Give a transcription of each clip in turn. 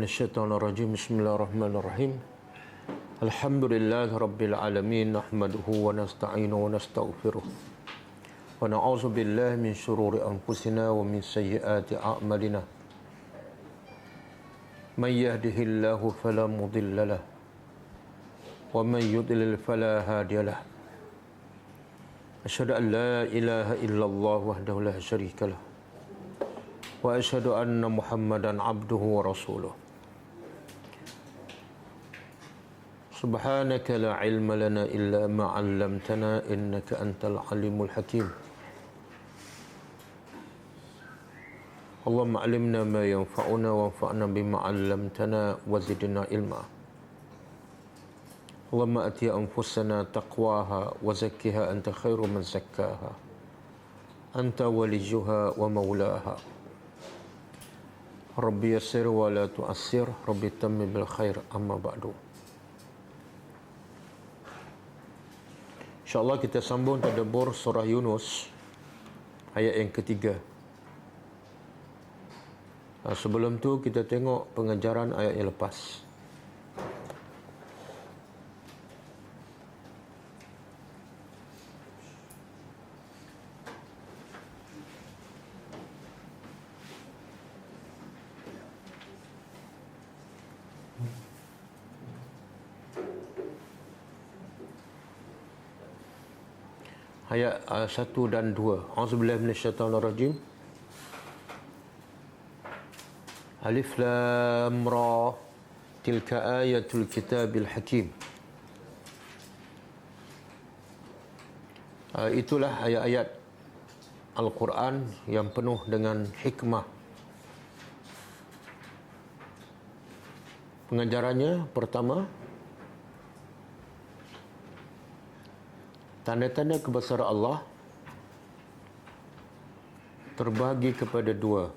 minasyaitonirrajim. Bismillahirrahmanirrahim. Alhamdulillahi alamin. Nahmaduhu wa nasta'inu wa nastaghfiruh. Wa na'udzu billahi min syururi anfusina wa min sayyiati a'malina. May yahdihillahu fala mudilla lahu wa may yudlil fala hadiya lahu. Asyhadu an la ilaha illallah wahdahu la syarika lahu wa asyhadu anna Muhammadan abduhu wa rasuluh. Subhanaka la ilma lana illa ma 'allamtana innaka antal alimul hakim. Allahumma 'allimna ma yanfa'una wanfa'na bima 'allamtana wa zidna ilma. Allahumma ati anfusana taqwaha wa zakkiha anta khairu man zakkaha. Anta waliyuha wa maulaha. Rabbi yassir wa la tu'assir, Rabbi tammim bil khair, amma ba'du. InsyaAllah kita sambung tadabbur surah Yunus ayat yang ketiga. Sebelum tu kita tengok pengajaran ayat yang lepas. Ayat 1 dan 2. A'udzubillahi minasyaitonirrajim. Alif lam ra. Tilka ayatul kitabil hakim. Itulah ayat-ayat Al-Quran yang penuh dengan hikmah. Pengajarannya pertama, tanda-tanda kebesaran Allah terbahagi kepada dua.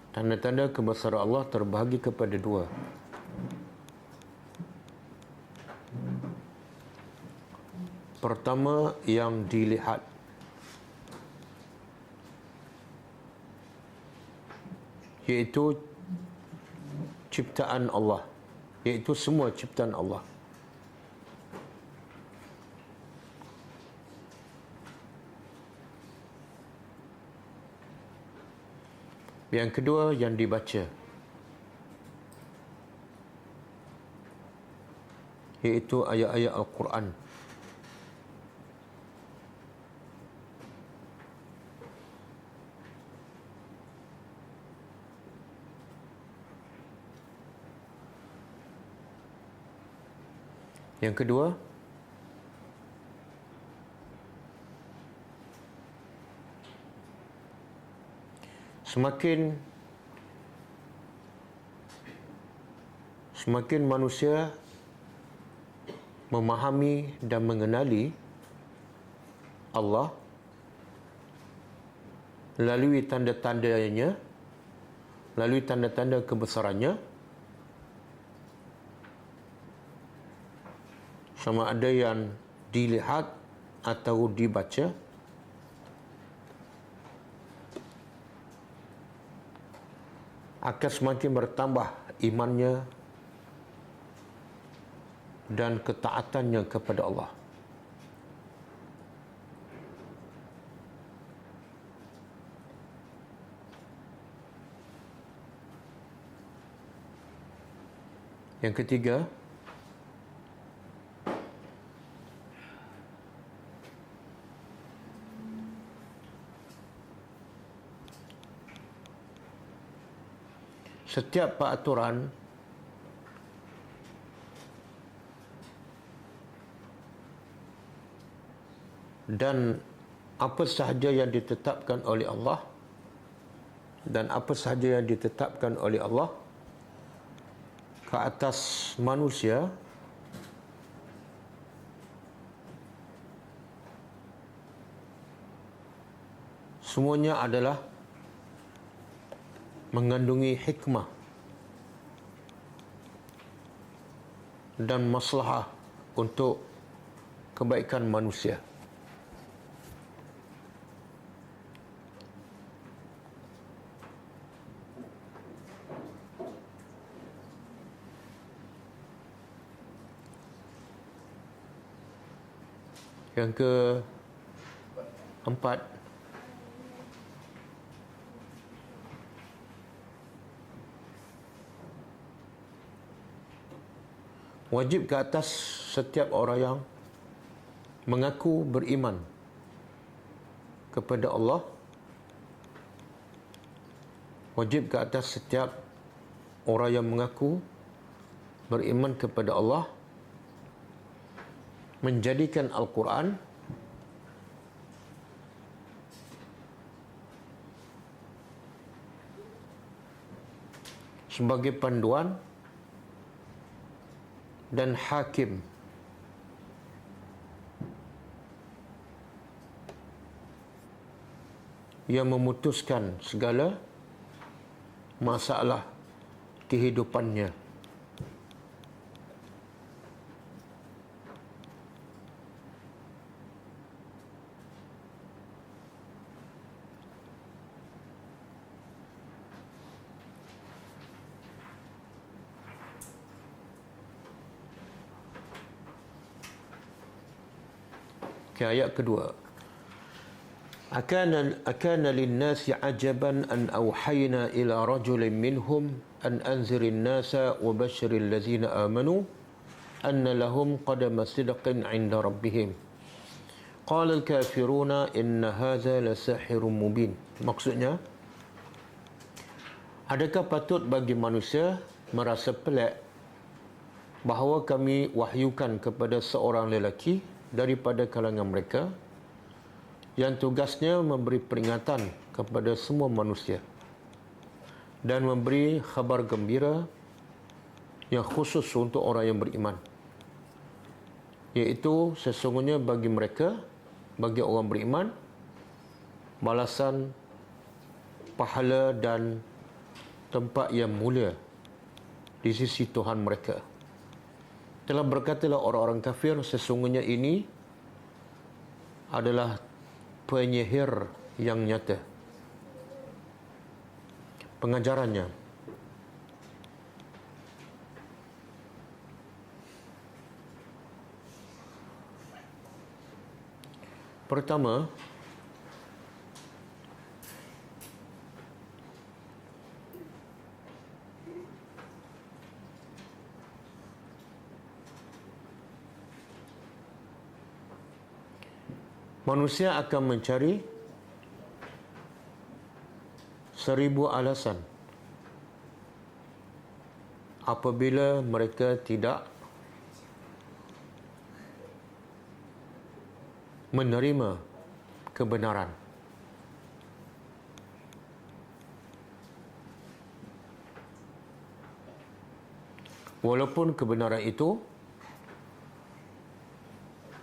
Tanda-tanda kebesaran Allah terbahagi kepada dua. Pertama, yang dilihat, iaitu ciptaan Allah, iaitu semua ciptaan Allah. Yang kedua, yang dibaca, iaitu ayat-ayat Al-Quran. Yang kedua, semakin manusia memahami dan mengenali Allah melalui tanda-tandanya, melalui tanda-tanda kebesarannya, sama ada yang dilihat atau dibaca, akan semakin bertambah imannya dan ketaatannya kepada Allah. Yang ketiga, setiap peraturan dan apa sahaja yang ditetapkan oleh Allah dan apa sahaja yang ditetapkan oleh Allah ke atas manusia semuanya adalah mengandungi hikmah dan maslahah untuk kebaikan manusia. Yang keempat, wajib ke atas setiap orang yang mengaku beriman kepada Allah, wajib ke atas setiap orang yang mengaku beriman kepada Allah menjadikan Al-Quran sebagai panduan dan hakim yang memutuskan segala masalah kehidupannya. Ayat kedua. Akana lin-nasi ajaban an awhayna ila rajulin minhum an anzirin nasa wa basyiril ladzina amanu anna lahum qadama sidqin 'inda rabbihim. Qala al-kafiruna inna hadza lasahirun mubin. Maksudnya, adakah patut bagi manusia merasa pelik bahawa kami wahyukan kepada seorang lelaki daripada kalangan mereka yang tugasnya memberi peringatan kepada semua manusia dan memberi khabar gembira yang khusus untuk orang yang beriman, iaitu sesungguhnya bagi mereka, bagi orang beriman, balasan, pahala dan tempat yang mulia di sisi Tuhan mereka. Telah berkatalah orang-orang kafir, sesungguhnya ini adalah penyihir yang nyata. Pengajarannya, pertama, manusia akan mencari 1000 alasan apabila mereka tidak menerima kebenaran. Walaupun kebenaran itu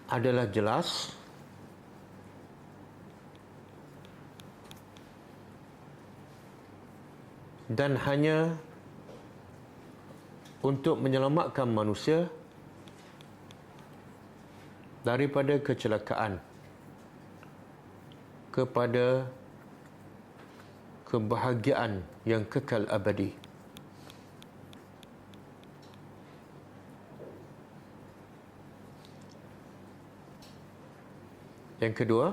adalah jelas dan hanya untuk menyelamatkan manusia daripada kecelakaan kepada kebahagiaan yang kekal abadi. Yang kedua,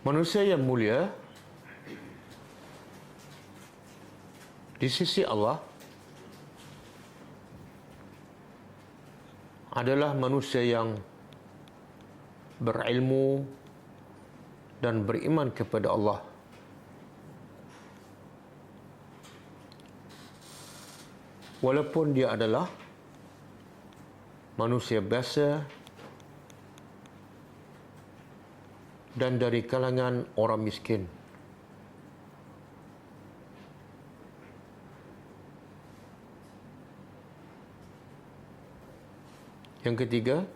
manusia yang mulia di sisi Allah adalah manusia yang berilmu dan beriman kepada Allah. Walaupun dia adalah manusia biasa dan dari kalangan orang miskin. Yang ketiga,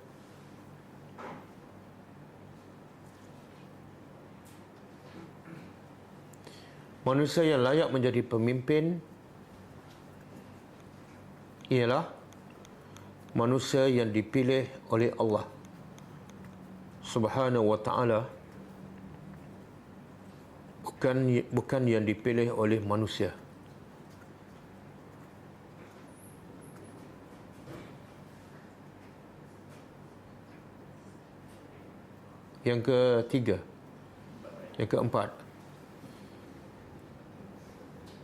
manusia yang layak menjadi pemimpin ialah manusia yang dipilih oleh Allah Subhanahu wa ta'ala, bukan yang dipilih oleh manusia. Yang ketiga. Yang keempat.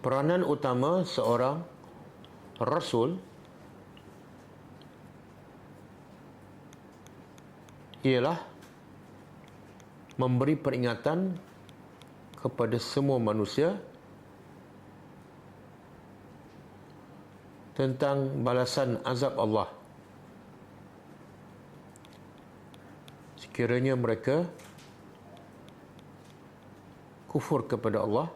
Peranan utama seorang Rasul ialah memberi peringatan kepada semua manusia tentang balasan azab Allah sekiranya mereka kufur kepada Allah,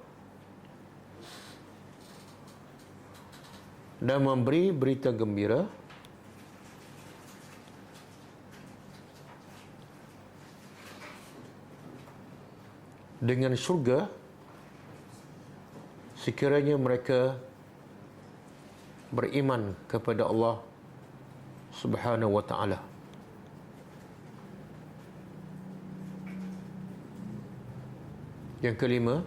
dan memberi berita gembira dengan syurga sekiranya mereka beriman kepada Allah Subhanahu wa ta'ala. Yang kelima,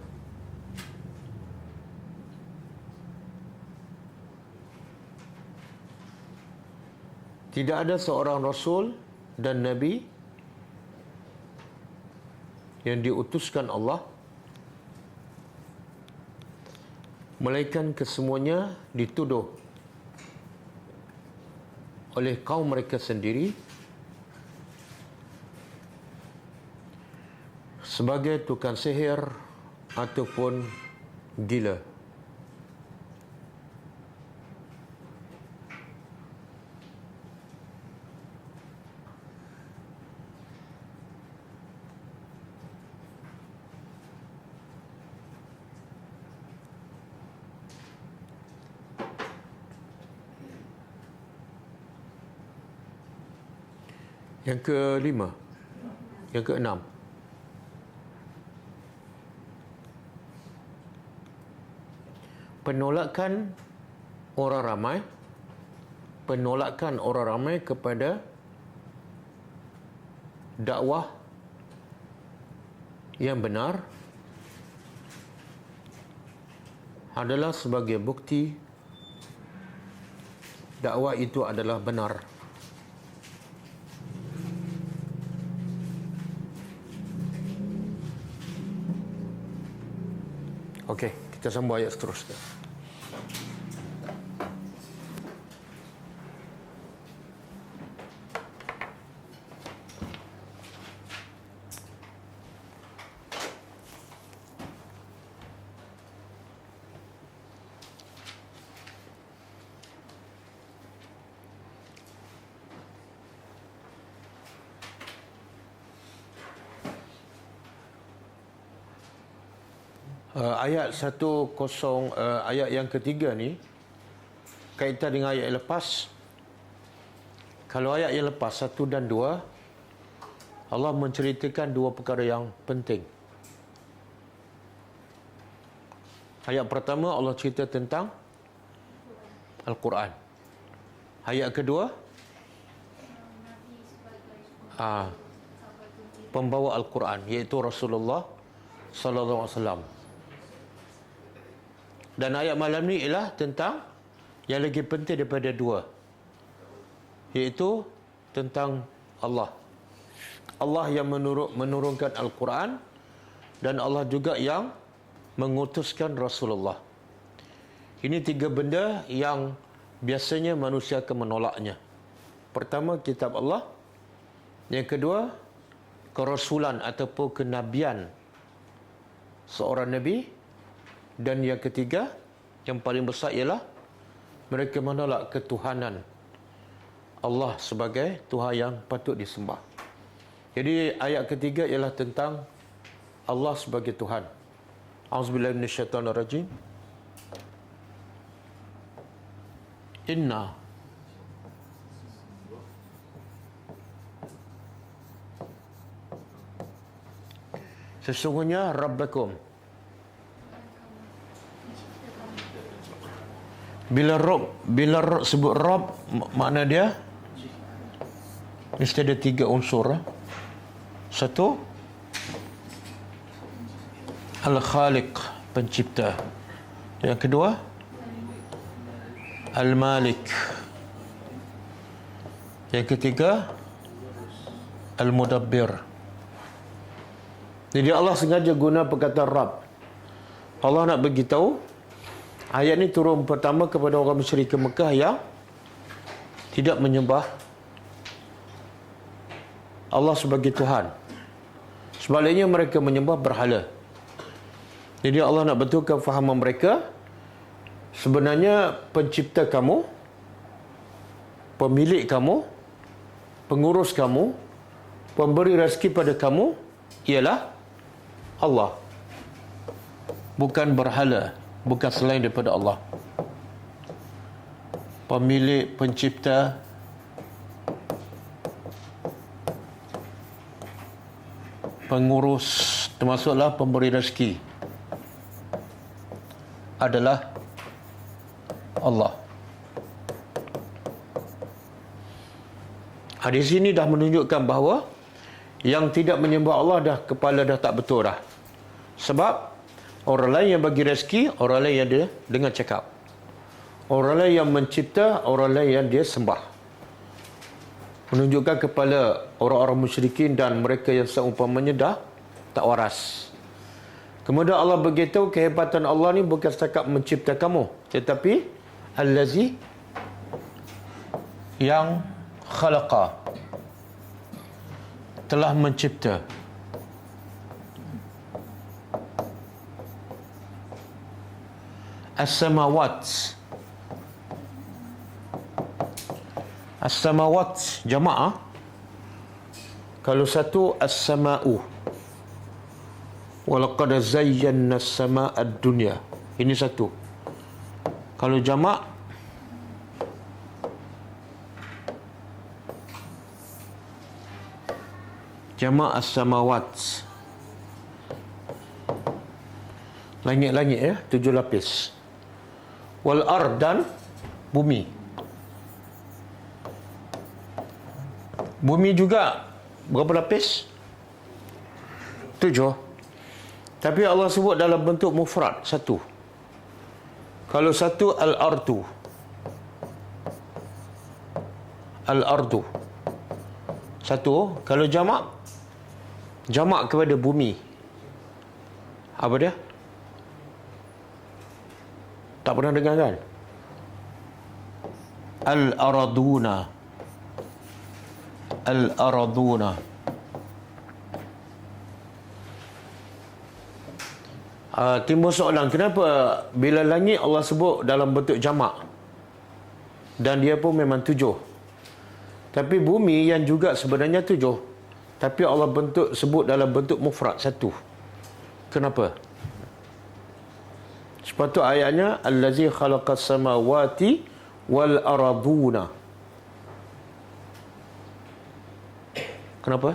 tidak ada seorang Rasul dan Nabi yang diutuskan Allah melainkan kesemuanya dituduh oleh kaum mereka sendiri sebagai tukang sihir ataupun gila. Yang kelima, yang keenam, penolakan orang ramai kepada dakwah yang benar adalah sebagai bukti dakwah itu adalah benar. Okey, kita sambung ayat seterusnya. Ayat 10 ayat yang ketiga ni kaitan dengan ayat yang lepas. Kalau ayat yang lepas 1 dan 2, Allah menceritakan dua perkara yang penting. Ayat pertama Allah cerita tentang Al-Quran. Ayat kedua pembawa Al-Quran, iaitu Rasulullah sallallahu alaihi wasallam. Dan ayat malam ni ialah tentang yang lagi penting daripada dua, iaitu tentang Allah. Allah yang menurunkan Al-Quran, dan Allah juga yang mengutuskan Rasulullah. Ini tiga benda yang biasanya manusia akan menolaknya. Pertama, kitab Allah. Yang kedua, kerasulan ataupun kenabian seorang Nabi. Dan yang ketiga, yang paling besar ialah mereka menolak ketuhanan Allah sebagai Tuhan yang patut disembah. Jadi ayat ketiga ialah tentang Allah sebagai Tuhan. Auzubillahi minasyaitonirrajim. Inna sesungguhnya Rabbakum. Bila sebut Rabb, makna dia mesti ada tiga unsur. Satu, Al-Khaliq, pencipta. Yang kedua, Al-Malik. Yang ketiga, Al-Mudabbir, Jadi Allah sengaja guna perkataan Rabb. Allah nak beritahu, ayat ni turun pertama kepada orang musyrik Mekah yang tidak menyembah Allah sebagai Tuhan. Sebaliknya mereka menyembah berhala. Jadi Allah nak betulkan fahaman mereka, sebenarnya pencipta kamu, pemilik kamu, pengurus kamu, pemberi rezeki pada kamu ialah Allah. Bukan berhala, bukan selain daripada Allah. Pemilik, pencipta, pengurus, termasuklah pemberi rezeki adalah Allah. Di sini dah menunjukkan bahawa yang tidak menyembah Allah dah kepala dah tak betul dah. Sebab orang lain yang bagi rezeki, orang lain yang dia dengar cakap. Orang lain yang mencipta, orang lain yang dia sembah. Menunjukkan kepada orang-orang musyrikin dan mereka yang seumpamanya dah tak waras. Kemudian Allah beritahu kehebatan Allah ni bukan setakat mencipta kamu, tetapi allazi yang khalaqa, telah mencipta. As-samawat. As-samawat jamaah. Kalau satu as-sama'u. Walaqad zayyana as-sama'a ad-dunya. Ini satu. Kalau jamak as-samawat. Langit-langit ya, 7 lapis. Wal ard dan bumi. Bumi juga berapa lapis? 7. Tapi Allah sebut dalam bentuk mufrad, satu. Kalau satu al-ardu. Al-ardu. Satu. Kalau jamak kepada bumi. Apa dia? Tak pernah dengar kan? Al-araduna. Al-araduna. Timbul soalan, kenapa bila langit Allah sebut dalam bentuk jamak dan dia pun memang 7, tapi bumi yang juga sebenarnya 7, tapi Allah sebut dalam bentuk mufrad, satu. Kenapa? Sepatut ayatnya allazi khalaqas samawati wal araduna. Kenapa?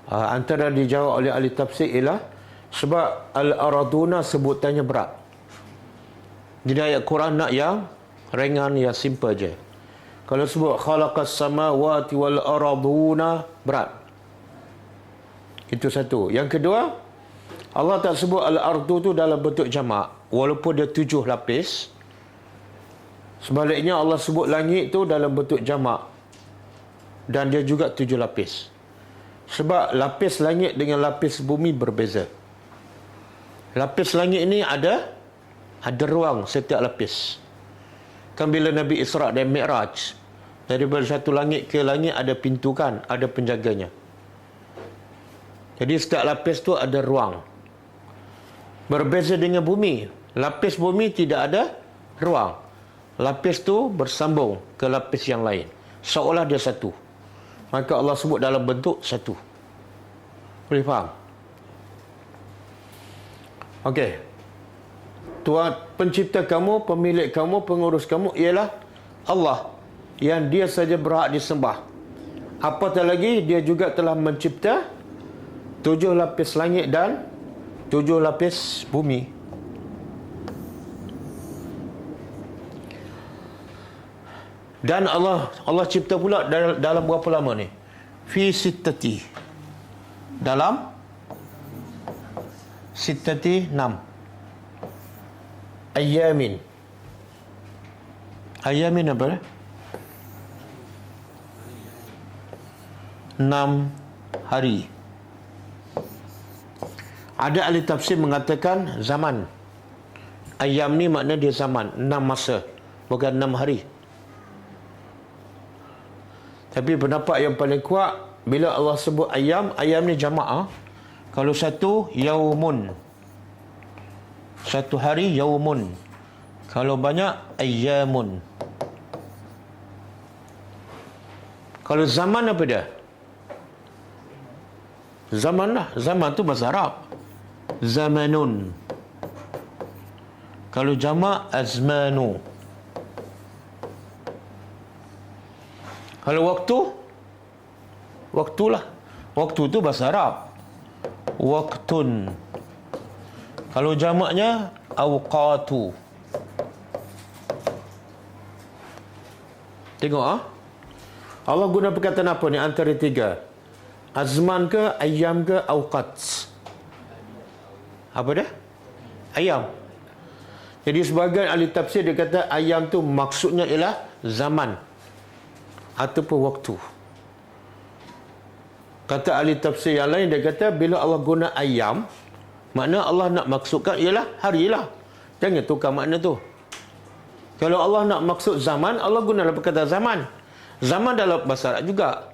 Antara dijawab oleh ahli tafsir ialah sebab al-araduna sebutannya berat. Jadi ayat Quran nak yang ringan, yang simple je. Kalau sebut khalaqas samawati wal araduna, berat. Itu satu. Yang kedua, Allah tak sebut al-ardu tu dalam bentuk jamak, walaupun dia 7 lapis. Sebaliknya Allah sebut langit tu dalam bentuk jamak dan dia juga 7 lapis. Sebab lapis langit dengan lapis bumi berbeza. Lapis langit ini ada ruang setiap lapis. Kan bila Nabi Isra' dan Mi'raj, daripada satu langit ke langit ada pintu kan, ada penjaganya. Jadi setiap lapis tu ada ruang. Berbeza dengan bumi. Lapis bumi tidak ada ruang. Lapis tu bersambung ke lapis yang lain. Seolah dia satu. Maka Allah sebut dalam bentuk satu. Boleh faham? Okey. Tuhan pencipta kamu, pemilik kamu, pengurus kamu ialah Allah, yang dia saja berhak disembah. Apatah lagi dia juga telah mencipta 7 lapis langit dan 7 lapis bumi. Dan Allah cipta pula dalam berapa lama ni? Fi sittati. Dalam sittati 6. Ayamin. Ayamin apa? 6 hari. Ada ahli tafsir mengatakan zaman. Ayam ni makna dia zaman, 6 masa, bukan 6 hari. Tapi pendapat yang paling kuat, bila Allah sebut ayam, ayam ni jamaah. Kalau satu, yaumun. Satu hari, yaumun. Kalau banyak, ayyamun. Kalau zaman apa dia? Zaman lah. Zaman tu bahasa Arab. Zamanun. Kalau jamak, azmanu. Kalau waktu, waktulah. Waktu tu bahasa Arab. Waktun. Kalau jamaknya, awqatu. Tengok Allah guna perkataan apa ni antara tiga? Azman ke, ayam ke, awqat? Apa dia? Ayam. Jadi sebagian ahli tafsir dia kata ayam tu maksudnya ialah zaman ataupun waktu. Kata ahli tafsir yang lain, dia kata bila Allah guna ayam, makna Allah nak maksudkan ialah hari lah. Jangan tukar makna tu. Kalau Allah nak maksud zaman, Allah gunalah perkataan zaman. Zaman dalam bahasa Arab juga.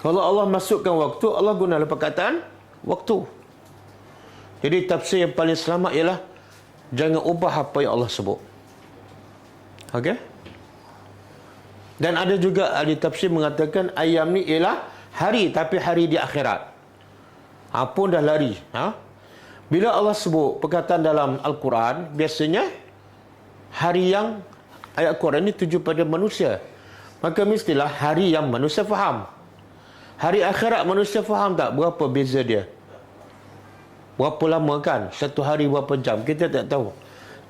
Kalau Allah masukkan waktu, Allah gunalah perkataan waktu. Jadi tafsir yang paling selamat ialah jangan ubah apa yang Allah sebut. Okey? Dan ada juga ahli tafsir mengatakan ayam ni ialah hari, tapi hari di akhirat. Pun dah lari. Bila Allah sebut perkataan dalam Al-Quran, biasanya hari yang ayat Quran ini tuju pada manusia. Maka mestilah hari yang manusia faham. Hari akhirat manusia faham tak berapa beza dia? Berapa lama kan? Satu hari berapa jam? Kita tak tahu.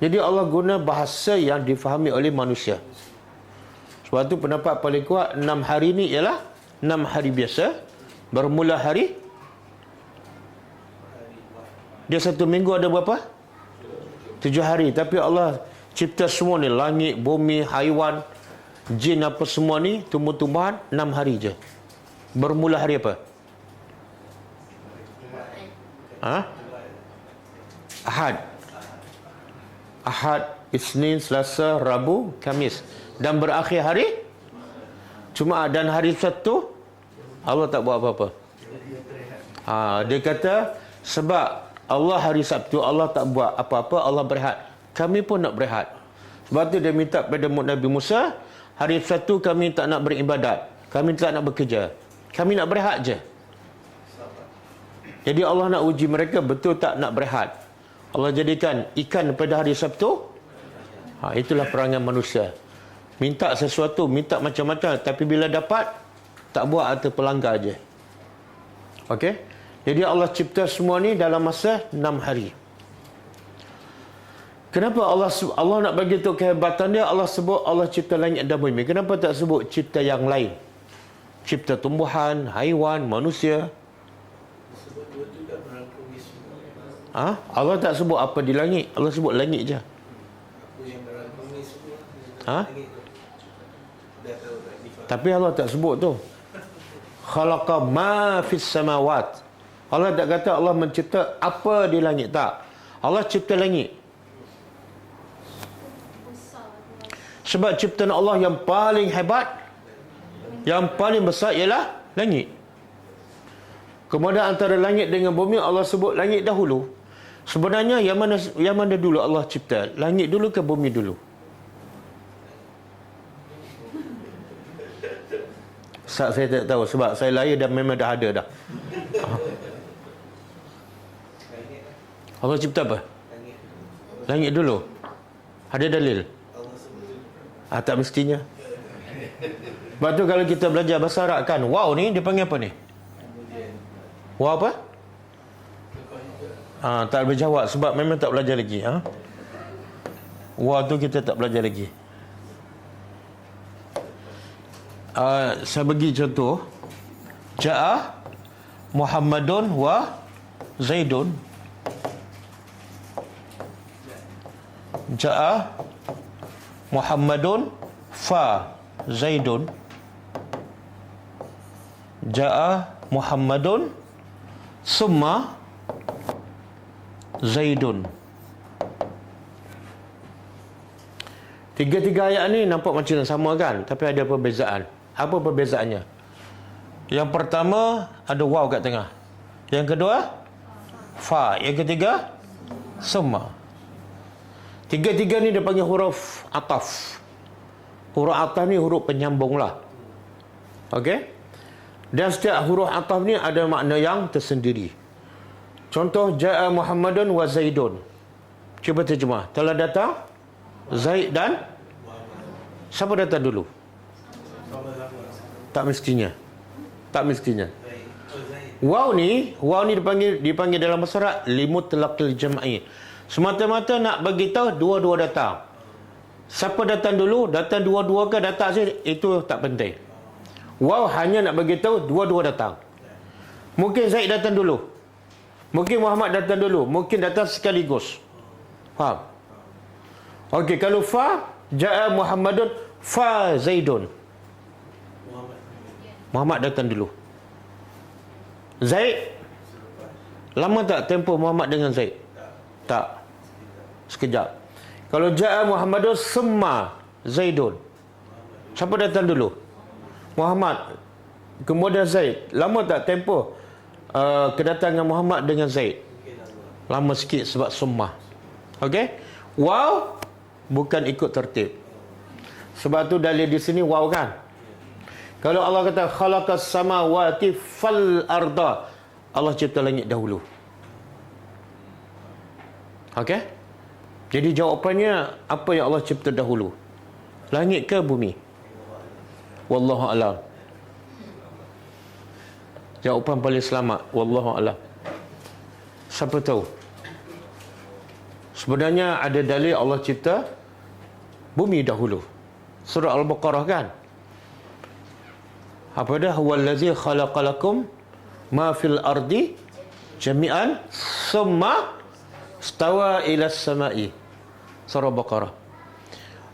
Jadi Allah guna bahasa yang difahami oleh manusia. Sebab tu pendapat paling kuat 6 hari ni ialah 6 hari biasa. Bermula hari. Dia satu minggu ada berapa? 7 hari. Tapi Allah cipta semua ni. Langit, bumi, haiwan, jin apa semua ni, tumbuh-tumbuhan 6 hari je. Bermula hari apa? Ahad. Ahad, Isnin, Selasa, Rabu, Khamis. Dan berakhir hari Jumaat. Dan hari Sabtu Allah tak buat apa-apa. Dia kata sebab Allah hari Sabtu Allah tak buat apa-apa, Allah berehat. Kami pun nak berehat. Sebab tu dia minta pada Nabi Musa, hari Sabtu kami tak nak beribadat, kami tak nak bekerja, kami nak berehat je. Jadi Allah nak uji mereka betul tak nak berehat. Allah jadikan ikan pada hari Sabtu. Itulah perangai manusia. Minta sesuatu, minta macam-macam, tapi bila dapat tak buat atau pelanggar je. Okey? Jadi Allah cipta semua ni dalam masa 6 hari. Kenapa Allah nak bagi tahu kehebatan dia, Allah sebut Allah cipta langit dan bumi. Kenapa tak sebut cipta yang lain? Cipta tumbuhan, haiwan, manusia. Allah tak sebut apa di langit. Allah sebut langit je. Tapi Allah tak sebut tu. Khalaqa ma fis samawat. Allah tak kata Allah mencipta apa di langit. Tak. Allah cipta langit. Sebab ciptaan Allah yang paling hebat, yang paling besar ialah langit. Kemudian antara langit dengan bumi Allah sebut langit dahulu. Sebenarnya yang mana dulu Allah cipta? Langit dulu ke bumi dulu? Saya tak tahu sebab saya lahir dan memang dah ada dah. Allah cipta apa? Langit dulu. Ada dalil? Tak mestinya. Sebab tu kalau kita belajar bahasa Arab kan, wow ni dia panggil apa ni? Wow apa? Tak boleh jawab sebab memang tak belajar lagi. Wow tu kita tak belajar lagi. Saya bagi contoh. Ja'a Muhammadun wa Zaidun. Ja'a Muhammadun fa Zaidun. Ja'a Muhammadun summa Zaidun. Tiga-tiga ayat ni nampak macam sama kan? Tapi ada perbezaan. Apa perbezaannya? Yang pertama ada waw kat tengah. Yang kedua fa. Yang ketiga summa. Tiga-tiga ni dia panggil huruf ataf. Huruf ataf ni huruf penyambung lah. Okey? Dan setiap huruf ataf ni ada makna yang tersendiri. Contoh, Ja'a Muhammadun wa Zaidun. Cuba terjemah. Telah datang Zaid dan siapa datang dulu? Tak mestinya. Tak mestinya. Waw ni dipanggil dalam bahasa Arab limutlaqil jam'i. Semata-mata nak bagi tahu dua-dua datang. Siapa datang dulu, datang dua-dua ke datang saja, itu tak penting. Waw hanya nak bagi tahu dua-dua datang. Mungkin Zaid datang dulu. Mungkin Muhammad datang dulu. Mungkin datang sekaligus. Faham? Okey, kalau fa, Ja'a Muhammadun fa Zaidun. Muhammad datang dulu. Zaid, lama tak tempoh Muhammad dengan Zaid? Tak. Sekejap. Kalau Ja'a Muhammadun summa Zaidun. Siapa datang dulu? Muhammad. Kemudian Zaid. Lama tak tempoh kedatangan Muhammad dengan Zaid? Lama sikit sebab summa. Okey? Waw bukan ikut tertib. Sebab tu dalil di sini waw kan? Kalau Allah kata khalaqas samawati fal arda, Allah cipta langit dahulu. Okey? Jadi jawapannya apa yang Allah cipta dahulu? Langit ke bumi? Wallahu a'lam. Jawapan paling selamat, wallahu a'lam. Siapa tahu? Sebenarnya ada dalil Allah cipta bumi dahulu. Surah Al-Baqarah kan? Apa dah? Wallazi khalaqalakum ma fil ardi jami'an summa stawa ila samai. Surah Baqarah.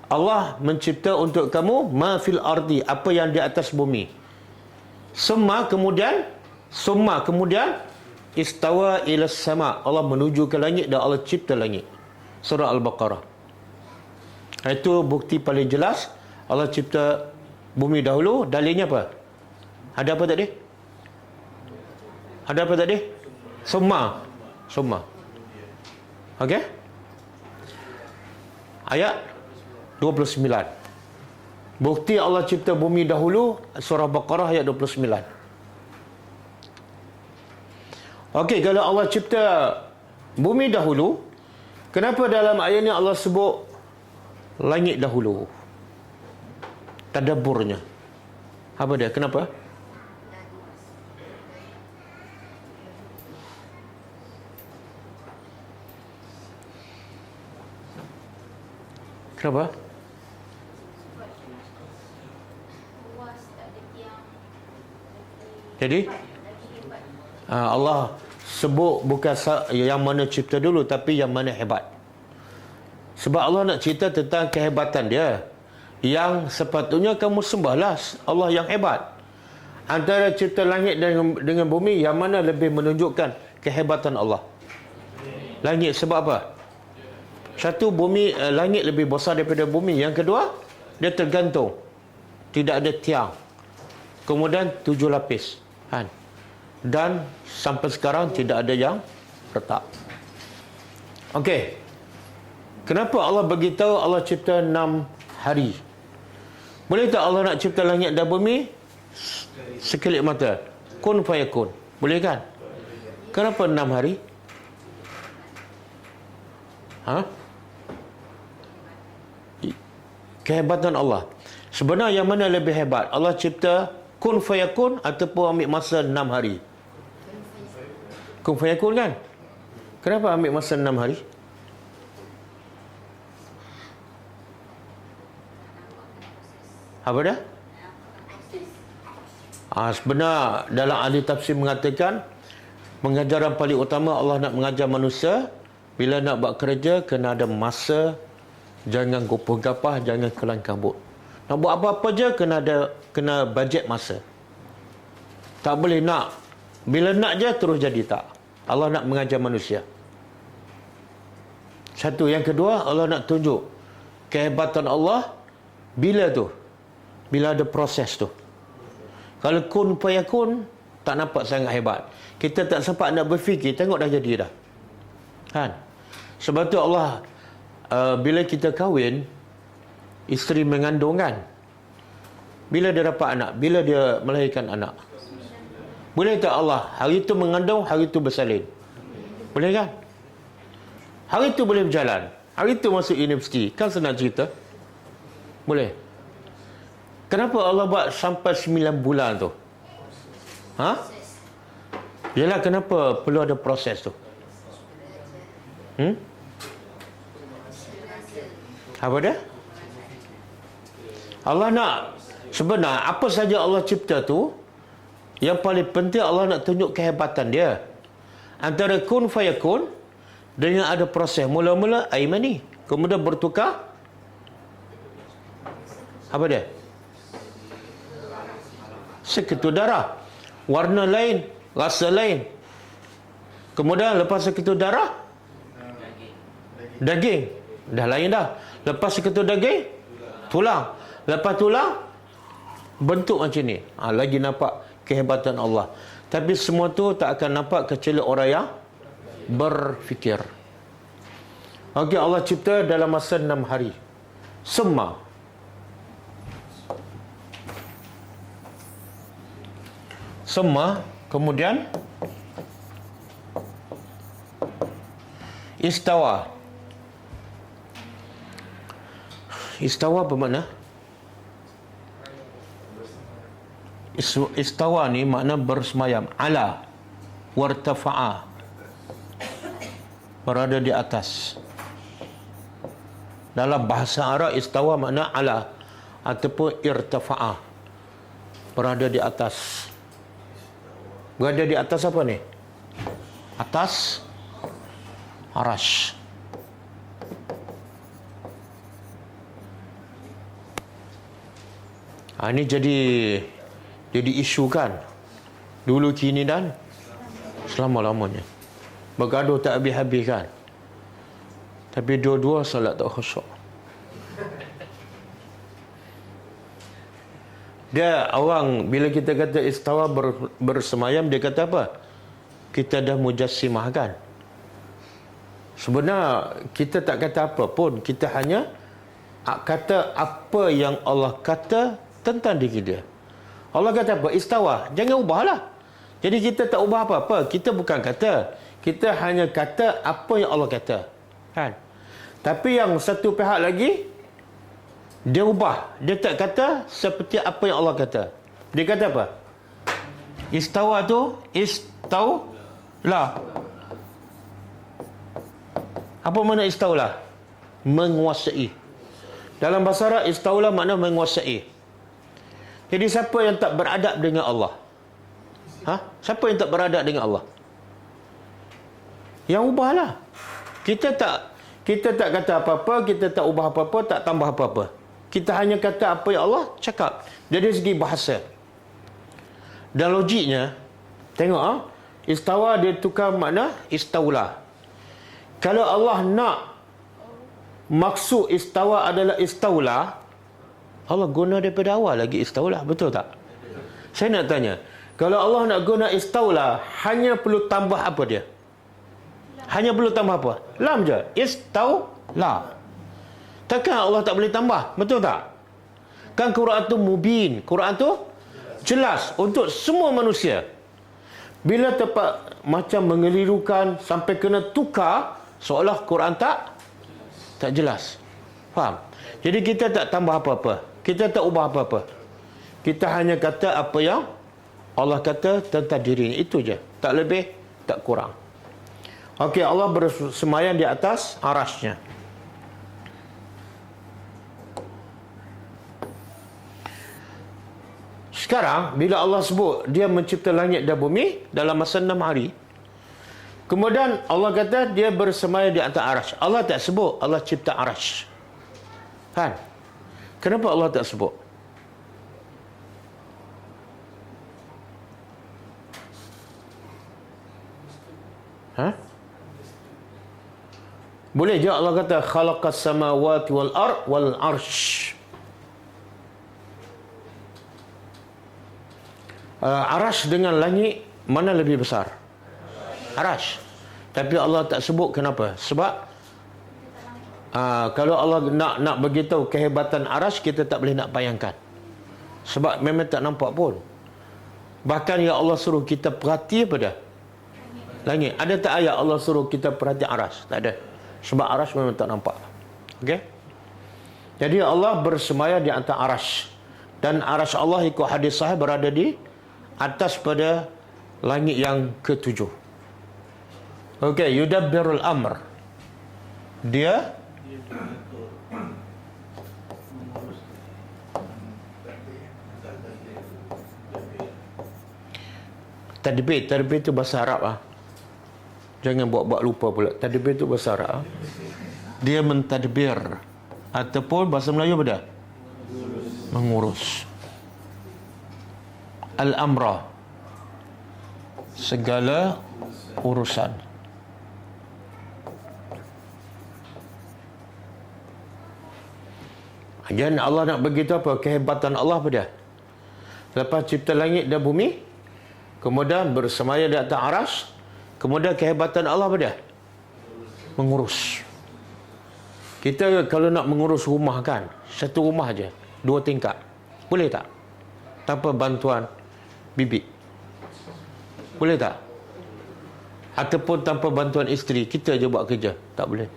Allah mencipta untuk kamu ma fil ardi, apa yang di atas bumi. Summa kemudian istawa ila sama, Allah menuju ke langit dan Allah cipta langit. Surah Al-Baqarah. Itu bukti paling jelas Allah cipta bumi dahulu. Dalilnya apa? Ada apa tadi? Ada apa tadi? Summa. Okey? Ayat 29. Bukti Allah cipta bumi dahulu, surah Baqarah ayat 29. Okey, kalau Allah cipta bumi dahulu, kenapa dalam ayat ini Allah sebut langit dahulu? Tadabburnya. Apa dia? Kenapa? Kenapa? Jadi Allah sebut bukan yang mana cipta dulu, tapi yang mana hebat. Sebab Allah nak cerita tentang kehebatan dia. Yang sepatutnya kamu sembahlah Allah yang hebat. Antara cipta langit dengan bumi, yang mana lebih menunjukkan kehebatan Allah? Langit. Sebab apa? Satu, bumi, langit lebih besar daripada bumi. Yang kedua, dia tergantung, tidak ada tiang. Kemudian 7 lapis kan? Dan sampai sekarang tidak ada yang retak. Okey, kenapa Allah beritahu Allah cipta 6 hari? Boleh tak Allah nak cipta langit dan bumi sekelip mata? Kun fayakun. Boleh kan? Kenapa 6 hari? Kehebatan Allah. Sebenarnya yang mana lebih hebat? Allah cipta kun fayakun ataupun ambil masa 6 hari? Kun fayakun kan? Kenapa ambil masa 6 hari? Apa dah? Sebenar dalam ahli tafsir mengatakan pengajaran paling utama Allah nak mengajar manusia, bila nak buat kerja kena ada masa. Jangan gopoh gapah, jangan kelang kabut. Nak buat apa-apa je kena bajet masa. Tak boleh nak. Bila nak je terus jadi tak. Allah nak mengajar manusia. Satu. Yang kedua, Allah nak tunjuk kehebatan Allah bila tu? Bila ada proses tu. Kalau kun fayakun, tak nampak sangat hebat. Kita tak sempat nak berfikir, tengok dah jadi dah. Kan? Sebab tu Allah, bila kita kahwin, isteri mengandung kan? Bila dia dapat anak? Bila dia melahirkan anak? Boleh tak Allah hari itu mengandung, hari itu bersalin? Boleh kan? Hari itu boleh berjalan, hari itu masuk universiti. Kan senang cerita? Boleh. Kenapa Allah buat sampai 9 bulan tu? Ha? Yalah, kenapa perlu ada proses tu? Apa dia? Allah nak, sebenarnya apa saja Allah cipta tu, yang paling penting Allah nak tunjuk kehebatan dia. Antara kun fayakun dengan ada proses. Mula-mula air mani, kemudian bertukar apa dia? Seketul darah. Warna lain, rasa lain. Kemudian lepas seketul darah, daging. Dah lain dah. Lepas seketul daging, tulang. Lepas tulang, bentuk macam ni. Lagi nampak kehebatan Allah. Tapi semua tu tak akan nampak kecuali orang yang berfikir. Okey, Allah cipta dalam masa 6 hari. Semua. Kemudian istawa. Istawa bermakna? Istawa ni makna bersemayam. Ala wartafa'a, berada di atas. Dalam bahasa Arab, istawa makna ala ataupun irtafa'a, berada di atas. Berada di atas apa ni? Atas arash. Ini jadi isu kan, dulu kini dan selama-lamanya. Bergaduh tak habis-habis kan. Tapi dua-dua salat tak khusyuk. Dia orang bila kita kata istawa bersemayam, dia kata apa? Kita dah mujassimah kan. Sebenarnya kita tak kata apa pun, kita hanya kata apa yang Allah kata tentang diri dia. Allah kata apa? Istawa. Jangan ubahlah. Jadi kita tak ubah apa-apa. Kita bukan kata. Kita hanya kata apa yang Allah kata. Kan? Tapi yang satu pihak lagi, dia ubah. Dia tak kata seperti apa yang Allah kata. Dia kata apa? Istawa tu, istawla. Apa makna istawla? Menguasai. Dalam bahasa Arab, istawla makna menguasai. Jadi siapa yang tak beradab dengan Allah? Siapa yang tak beradab dengan Allah? Yang ubahlah. Kita tak kata apa-apa, kita tak ubah apa-apa, tak tambah apa-apa. Kita hanya kata apa yang Allah cakap. Dari segi bahasa. Dan logiknya, tengok istawa dia tukar makna istawla. Kalau Allah nak maksud istawa adalah istawla, Allah guna daripada awal lagi istawla, betul tak? Saya nak tanya, kalau Allah nak guna istawla, hanya perlu tambah apa dia? Hanya perlu tambah apa? Lam je. Istawla. Takkan Allah tak boleh tambah, betul tak? Kan Quran tu mubin, Quran tu jelas untuk semua manusia. Bila tepat macam mengelirukan sampai kena tukar, seolah Quran tak jelas. Faham? Jadi kita tak tambah apa-apa. Kita tak ubah apa-apa. Kita hanya kata apa yang Allah kata tentang dirinya. Itu je. Tak lebih, tak kurang. Okey, Allah bersemayam di atas arasnya. Sekarang, bila Allah sebut dia mencipta langit dan bumi dalam masa 6 hari, kemudian Allah kata dia bersemayam di atas arash. Allah tak sebut Allah cipta arash. Kan? Kenapa Allah tak sebut? Boleh je Allah kata khalaqas samawati wal ard wal arsh. Arash dengan langit mana lebih besar? Arash. Tapi Allah tak sebut kenapa? Sebab kalau Allah nak beritahu kehebatan arash, kita tak boleh nak bayangkan. Sebab memang tak nampak pun. Bahkan ya Allah suruh kita perhati pada langit. Ada tak ayat Allah suruh kita perhati arash? Tak ada. Sebab arash memang tak nampak. Okey? Jadi Allah bersemayam di atas arash. Dan arash Allah ikut hadis sahih berada di atas pada langit yang ketujuh. Okey, yudabbirul amr. Dia tadbir itu bahasa Arab . Jangan buat lupa pula. Tadbir itu bahasa Arab . Dia mentadbir ataupun bahasa Melayu apa dah? Mengurus. Al-amra, segala urusan. Dan Allah nak beritahu apa? Kehebatan Allah apa dah? Lepas cipta langit dan bumi, kemudian bersemayam di atas arash, kemudian kehebatan Allah apa dah? Mengurus. Kita kalau nak mengurus rumah kan, satu rumah aja, 2 tingkat. Boleh tak? Tanpa bantuan bibik. Boleh tak? Ataupun tanpa bantuan isteri, kita je buat kerja. Tak boleh.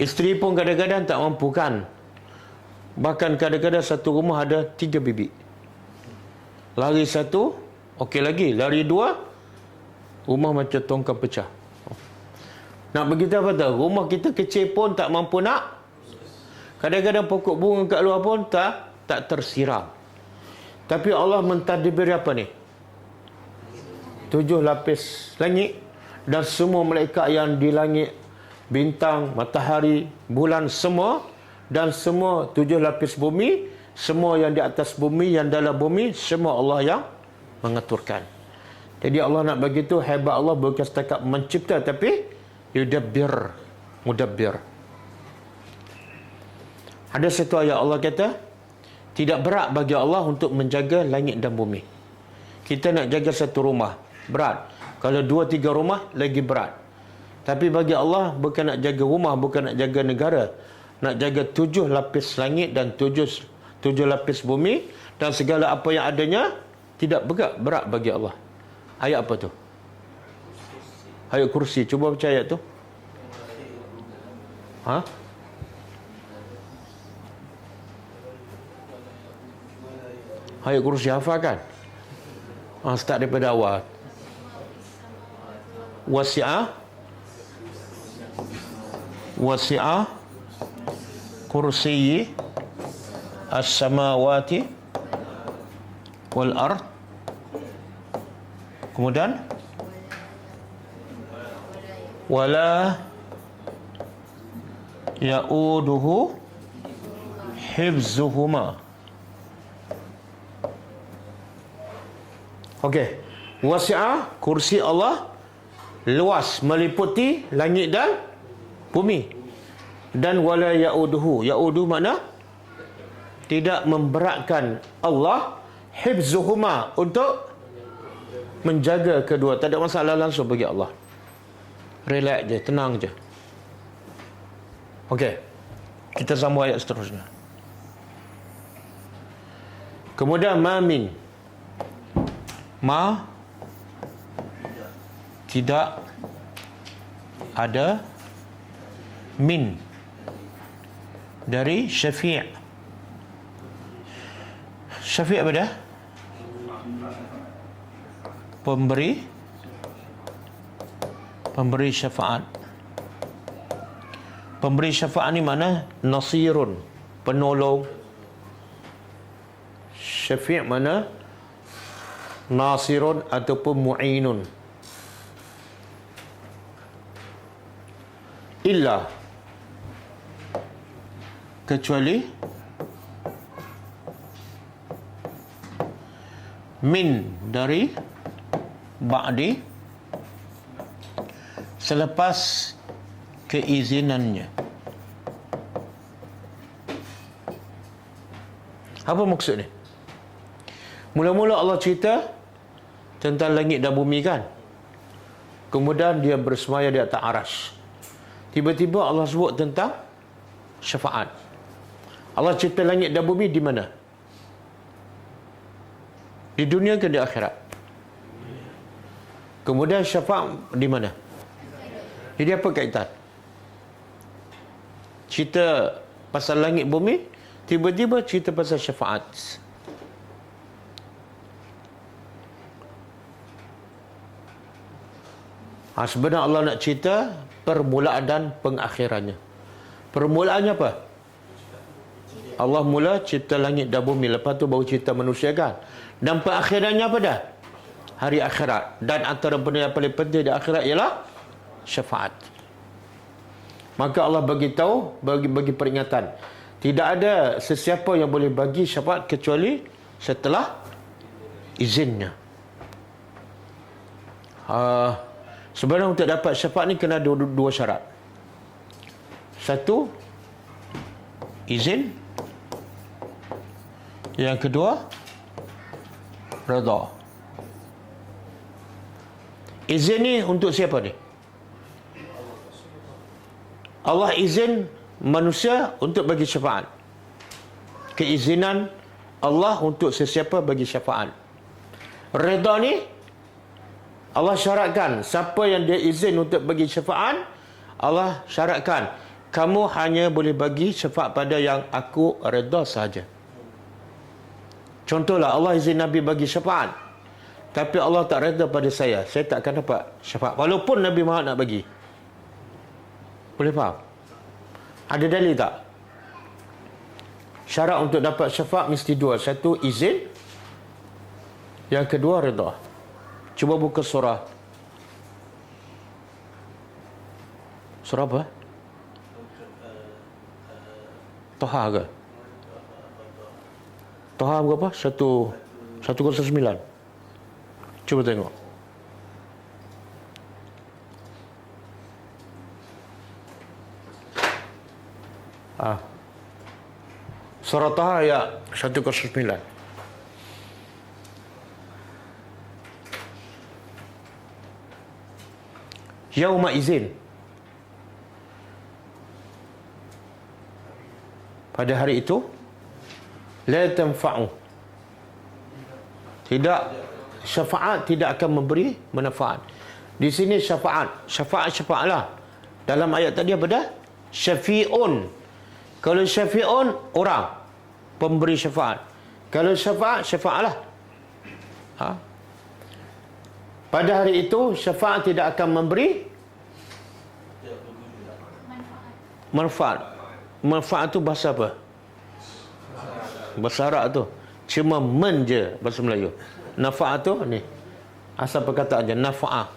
Isteri pun kadang-kadang tak mampu kan. Bahkan kadang-kadang satu rumah ada 3 bibik. Lari 1, okey lagi. Lari 2, rumah macam tongkang pecah. Nak begitu apa tahu? Rumah kita kecil pun tak mampu nak. Kadang-kadang pokok bunga kat luar pun tak tersiram. Tapi Allah mentadbir apa ni? 7 lapis langit dan semua malaikat yang di langit, bintang, matahari, bulan, semua, dan semua 7 lapis bumi, semua yang di atas bumi, yang dalam bumi, semua Allah yang mengaturkan. Jadi Allah nak bagi tu hebat Allah bukan setakat mencipta, tapi yudabbir, mudabbir. Ada satu ayat Allah kata, tidak berat bagi Allah untuk menjaga langit dan bumi. Kita nak jaga satu rumah, berat. Kalau 2-3 rumah, lagi berat. Tapi bagi Allah, bukan nak jaga rumah, bukan nak jaga negara. Nak jaga 7 lapis langit dan 7 lapis bumi. Dan segala apa yang adanya, tidak berat bagi Allah. Ayat apa tu? Ayat kursi. Cuba baca ayat tu. Ayat kursi hafal kan? Start daripada awal. Wasi'a kursiyi as-samawati wal ard. Kemudian wala ya'uduhu hifzuhuma. Okey. Wasi'a, kursi Allah luas, meliputi langit dan bumi. Dan wala ya'uduhu. Ya'udu makna tidak memberatkan Allah hifzuhuma, untuk menjaga kedua. Tak ada masalah langsung bagi Allah. Relax je, tenang je. Okey. Kita sambung ayat seterusnya. Kemudian tidak ada min dari syafi'. Syafi' apa dah? Pemberi syafaat. Pemberi syafaat ni mana? Nasirun, penolong. Syafi' mana? Nasirun ataupun mu'inun. Illa, kecuali min dari ba'di, selepas keizinannya. Apa maksudnya? Mula-mula Allah cerita tentang langit dan bumi kan. Kemudian dia bersemaya di atas arsy. Tiba-tiba Allah sebut tentang syafaat. Allah cipta langit dan bumi di mana? Di dunia ke di akhirat? Kemudian syafaat di mana? Jadi apa kaitan? Cerita pasal langit bumi, tiba-tiba cerita pasal syafaat. Sebenarnya Allah nak cerita permulaan dan pengakhirannya. Permulaannya apa? Allah mula cipta langit dan bumi, lepas tu baru cipta manusia kan. Dan pengakhirannya apa dah? Hari akhirat. Dan antara benda yang paling penting di akhirat ialah syafaat. Maka Allah bagi tahu, bagi peringatan. Tidak ada sesiapa yang boleh bagi syafaat kecuali setelah izinnya. Sebenarnya untuk dapat syafaat ni kena ada dua syarat. Satu, izin. Yang kedua, redha. Izin ni untuk siapa ni? Allah izin manusia untuk bagi syafaat. Keizinan Allah untuk sesiapa bagi syafaat. Redha ni Allah syaratkan siapa yang dia izin untuk bagi syafaat, Allah syaratkan kamu hanya boleh bagi syafaat pada yang aku redha sahaja. Contohlah Allah izin Nabi bagi syafaat, tapi Allah tak redha pada saya tak akan dapat syafaat walaupun Nabi Muhammad nak bagi. Boleh faham? Ada dalil tak? Syarat untuk dapat syafaat mesti dua. Satu, izin. Yang kedua, redha. Cuba buka surah. Surah apa? Toha ke? Toha berapa? 109. Cuba tengok. Surah Toha ayat 109. Yauma izin. Pada hari itu la tanfa'u. Syafaat tidak akan memberi manfaat. Di sini syafaatlah. Dalam ayat tadi apa dah? Syafi'un. Kalau syafi'un orang pemberi syafaat. Kalau syafaatlah. Pada hari itu syafaat tidak akan memberi manfaat. Manfaat tu bahasa apa? Bahasa Arab tu. Cuma men je bahasa Melayu. Nafaat tu ni. Asal perkataan je nafa'ah.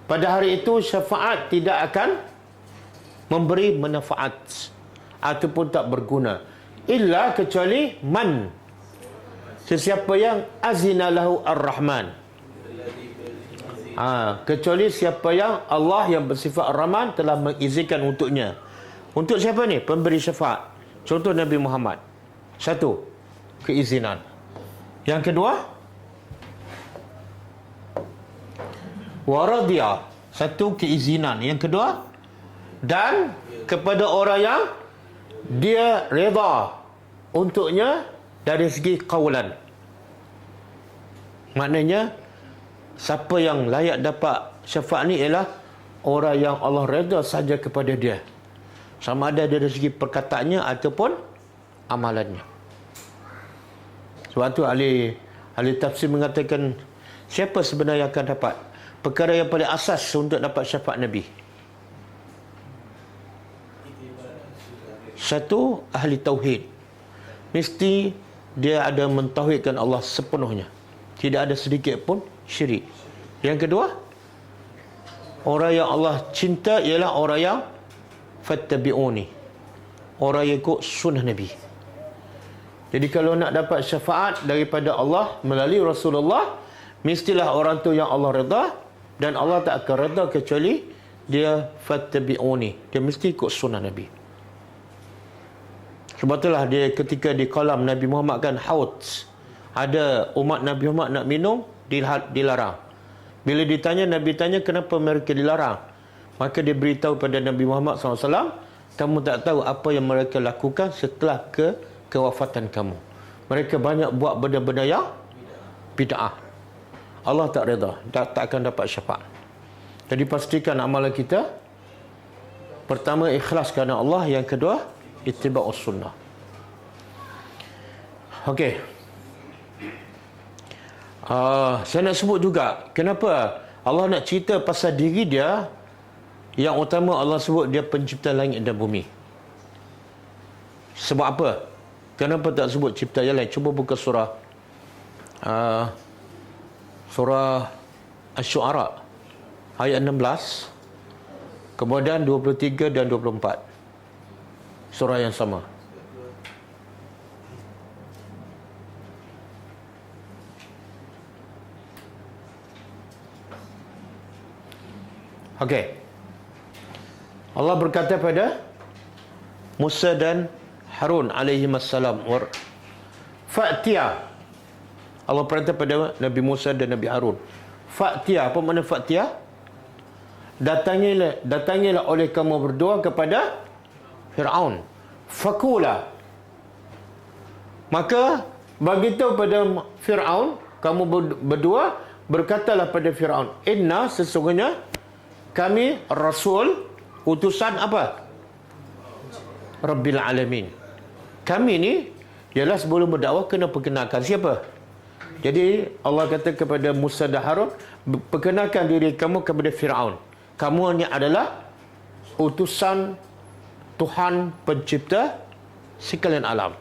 Pada hari itu syafaat tidak akan memberi manfaat ataupun tak berguna illa kecuali man, sesiapa yang azina lahu ar-Rahman. Kecuali siapa yang Allah yang bersifat Ar-Rahman telah mengizinkan untuknya. Untuk siapa ni? Pemberi syafaat. Contoh Nabi Muhammad. Satu, keizinan. Yang kedua, waradiyah. Satu, keizinan. Yang kedua, dan kepada orang yang dia redha untuknya dari segi qaulan. Maknanya siapa yang layak dapat syafaat ni ialah orang yang Allah redha saja kepada dia. Sama ada dari segi perkataannya ataupun amalannya. Sebab tu ahli tafsir mengatakan siapa sebenarnya akan dapat perkara yang paling asas untuk dapat syafaat Nabi. Satu, ahli tauhid. Mesti dia ada mentauhidkan Allah sepenuhnya. Tidak ada sedikit pun syirik. Yang kedua, orang yang Allah cinta ialah orang yang fattabi'uni, orang yang ikut sunnah Nabi. Jadi kalau nak dapat syafaat daripada Allah melalui Rasulullah, mestilah orang tu yang Allah redha, dan Allah tak akan redha kecuali dia fattabi'uni, dia mesti ikut sunnah Nabi. Sebab itulah dia ketika di kolam Nabi Muhammad kan haud, ada umat Nabi Muhammad nak minum, dilarang. Bila ditanya, Nabi tanya kenapa mereka dilarang, maka dia beritahu pada Nabi Muhammad SAW, kamu tak tahu apa yang mereka lakukan setelah kewafatan kamu. Mereka banyak buat benda-benda yang bid'ah. Allah tak reda, tak akan dapat syafaat. Jadi pastikan amalan kita, pertama ikhlas kerana Allah, yang kedua ittiba'us sunnah. Okey. Saya nak sebut juga kenapa Allah nak cerita pasal diri dia. Yang utama Allah sebut dia pencipta langit dan bumi. Sebab apa? Kenapa tak sebut cipta yang lain? Cuba buka surah Asy-Syu'ara ayat 16, kemudian 23 dan 24. Surah yang sama. Okey. Allah berkata pada Musa dan Harun alaihimassalam, fa'tiya. Allah perintah pada Nabi Musa dan Nabi Harun. Fa'tiya, apa makna fa'tiya? Datangilah oleh kamu berdua kepada Fir'aun. Fakula. Maka beritahu pada Fir'aun, kamu berdua berkatalah pada Fir'aun, inna, sesungguhnya kami Rasul, utusan apa? Rabbil Alamin. Kami ni, ialah sebelum berdakwah kena perkenalkan siapa? Jadi Allah kata kepada Musa dan Harun, perkenalkan diri kamu kepada Fir'aun. Kamu ni adalah utusan Tuhan pencipta sekalian alam.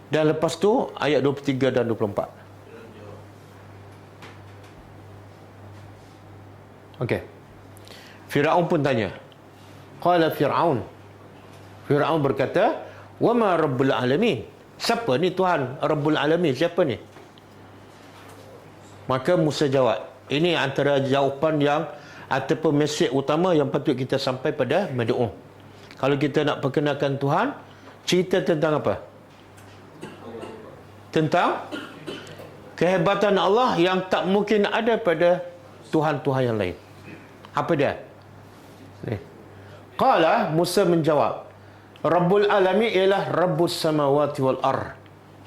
Dan lepas tu ayat 23 dan 24. Okey. Fir'aun pun tanya. Qala Fir'aun. Fir'aun berkata, "Wa ma Rabbul Alamin?" Siapa ni Tuhan Rabbul Alamin? Siapa ni? Maka Musa jawab. Ini antara jawapan yang ataupun mesej utama yang patut kita sampai pada mendoa. Kalau kita nak perkenalkan Tuhan, cerita tentang apa? Tentang kehebatan Allah yang tak mungkin ada pada Tuhan-Tuhan yang lain. Apa dia? Ni. Qala, Musa menjawab, Rabbul Alamin ialah Rabbus Samawati wal Ar,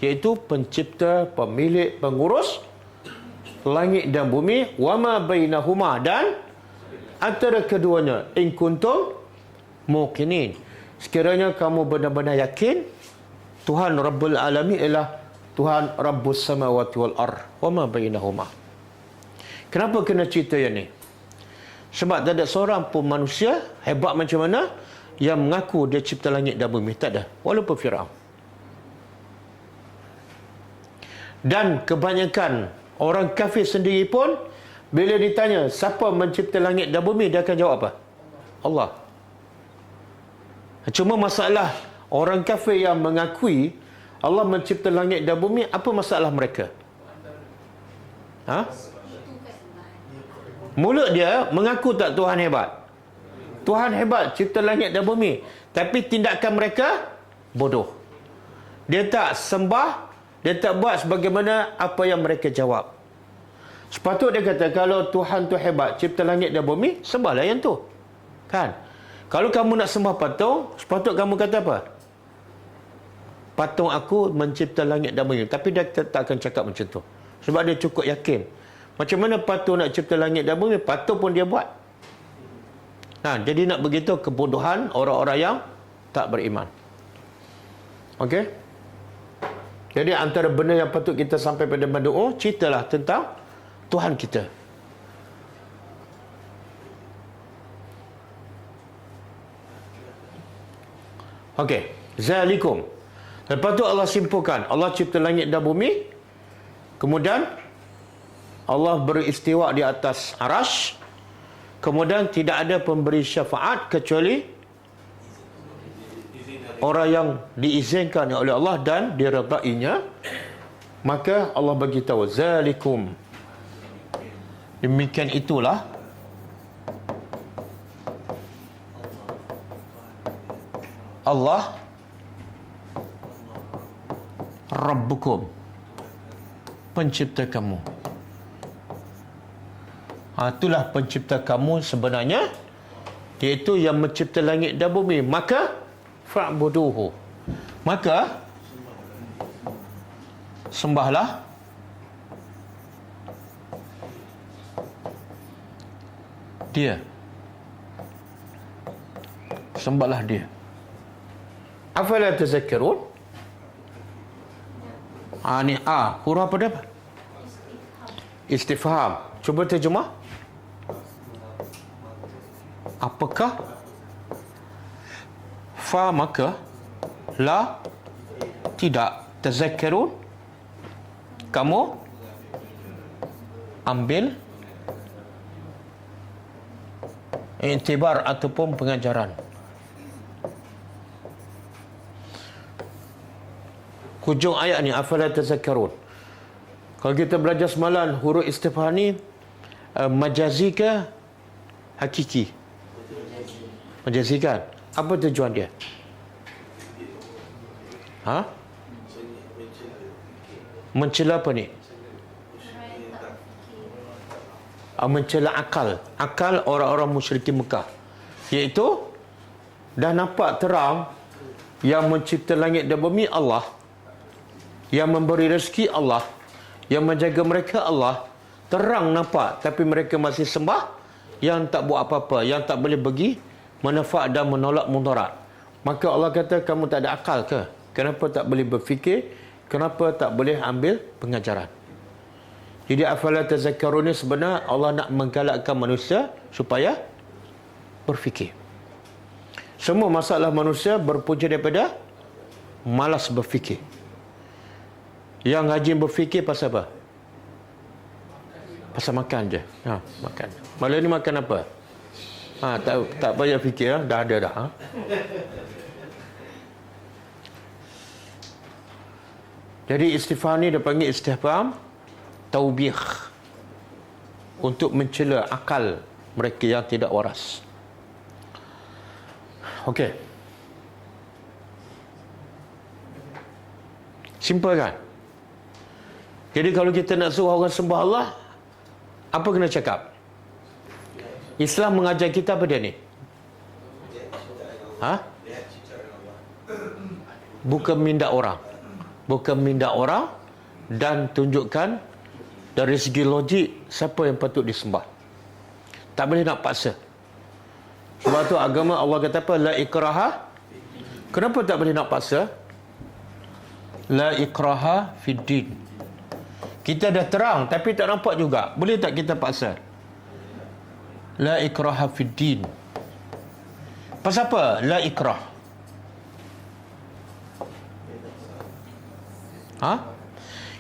iaitu pencipta, pemilik, pengurus langit dan bumi, wama bainahuma, dan antara keduanya, in kuntum muqinin, sekiranya kamu benar-benar yakin Tuhan Rabbul Alamin ialah Tuhan Rabbus Samawati wal Ar, wama bainahuma. Kenapa kena cerita yang ni? Sebab tak ada seorang pun manusia hebat macam mana yang mengaku dia cipta langit dan bumi. Tak ada. Walaupun Fir'aun. Dan kebanyakan orang kafir sendiri pun, bila ditanya siapa mencipta langit dan bumi, dia akan jawab apa? Allah. Cuma masalah orang kafir yang mengakui Allah mencipta langit dan bumi, apa masalah mereka? Mulut dia mengaku tak Tuhan hebat. Tuhan hebat, cipta langit dan bumi. Tapi tindakan mereka bodoh. Dia tak sembah, dia tak buat sebagaimana apa yang mereka jawab. Sepatutnya dia kata, kalau Tuhan tu hebat, cipta langit dan bumi, sembahlah yang tu. Kan? Kalau kamu nak sembah patung, sepatut kamu kata apa? Patung aku mencipta langit dan bumi. Tapi dia tak akan cakap macam tu. Sebab dia cukup yakin. Macam mana patung nak cipta langit dan bumi? Patung pun dia buat. Jadi nak begitu kebodohan orang-orang yang tak beriman. Okey? Jadi antara benda yang patut kita sampai pada mendoa, ceritalah tentang Tuhan kita. Okey, zalikum. Lepas tu Allah simpulkan, Allah cipta langit dan bumi. Kemudian Allah beristiwa di atas arash. Kemudian tidak ada pemberi syafaat kecuali orang yang diizinkan oleh Allah dan diredainya. Maka Allah bagi tahu, zalikum, demikian itulah Allah Rabbukum, pencipta kamu. Itulah pencipta kamu sebenarnya, iaitu yang mencipta langit dan bumi. Maka fa'buduhu, maka sembahlah dia. Sembahlah dia. Afala tazakkarun? Ni huruf apa dia? Istifham. Cuba terjemah. Apakah? Fa maka, la tidak, tazakkarun kamu ambil iktibar ataupun pengajaran. Hujung ayat ni, afala tazakkarun. Kalau kita belajar semalam, huruf istifham ni majazi ke hakiki? Majazi kan? Apa tujuan dia? Mencela apa ni? Mencela akal. Akal orang-orang musyrikin Mekah. Iaitu, dah nampak terang yang mencipta langit dan bumi Allah, yang memberi rezeki Allah, yang menjaga mereka Allah. Terang nampak, tapi mereka masih sembah yang tak buat apa-apa, yang tak boleh bagi manfaat dan menolak mudarat. Maka Allah kata, kamu tak ada akal ke? Kenapa tak boleh berfikir? Kenapa tak boleh ambil pengajaran? Jadi afala tazakkarun ni sebenarnya Allah nak menggalakkan manusia supaya berfikir. Semua masalah manusia berpunca daripada malas berfikir. Yang rajin berfikir pasal apa? Pasal makan je. Makan. Malam ni makan apa? Tak payah fikir, dah ada dah. Jadi istifham ni dia panggil istifham taubih, untuk mencela akal mereka yang tidak waras. Okey. Simple kan? Jadi kalau kita nak suruh orang sembah Allah, apa kena cakap? Islam mengajar kita apa dia ni? Bukan minda orang. Bukan minda orang, dan tunjukkan dari segi logik siapa yang patut disembah. Tak boleh nak paksa. Sebab tu agama Allah kata apa? La ikraha. Kenapa tak boleh nak paksa? La ikraha fid din. Kita dah terang tapi tak nampak juga. Boleh tak kita paksa? La ikraha fid din. Pasal apa? La ikrah.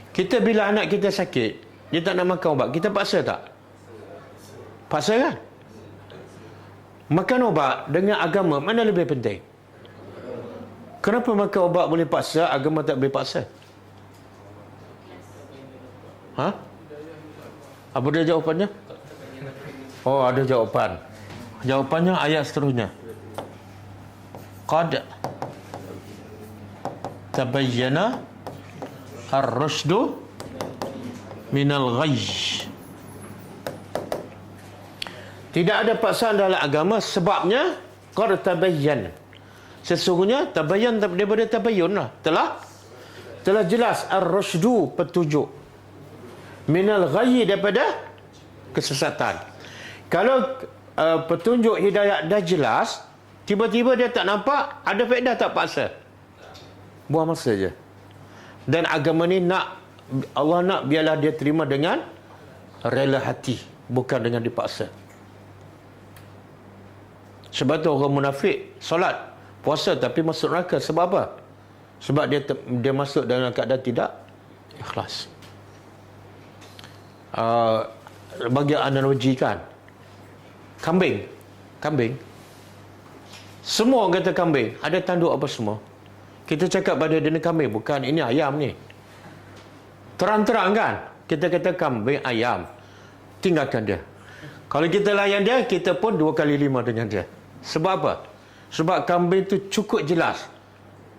Kita bila anak kita sakit, dia tak nak makan ubat, kita paksa tak? Paksa kan? Makan ubat dengan agama mana lebih penting? Kenapa makan ubat boleh paksa, agama tak boleh paksa? Apa dia jawapannya? Oh, ada jawapan. Jawapannya ayat seterusnya. Qad tabayyana ar-rusydu minal ghayy. Tidak ada paksaan dalam agama, sebabnya qad tabayyan. Sesungguhnya tabayyan daripada tabayyun lah. Telah jelas ar-rusydu, petunjuk, minal ghayy, daripada kesesatan. Kalau petunjuk hidayah dah jelas, tiba-tiba dia tak nampak, ada faedah tak paksa? Buang masa je. Dan agama ni Allah nak biarlah dia terima dengan rela hati, bukan dengan dipaksa. Sebab tu orang munafik solat, puasa tapi masuk neraka. Sebab apa? Sebab dia masuk dalam keadaan tidak ikhlas. Bagi analogi kan, kambing. Semua orang kata kambing, ada tanduk apa semua. Kita cakap pada dia ni kambing, bukan ini ayam ni. Terang-terang kan? Kita kata kambing, ayam. Tinggalkan dia. Kalau kita layan dia, kita pun 2 kali 5 dengan dia. Sebab apa? Sebab kambing tu cukup jelas.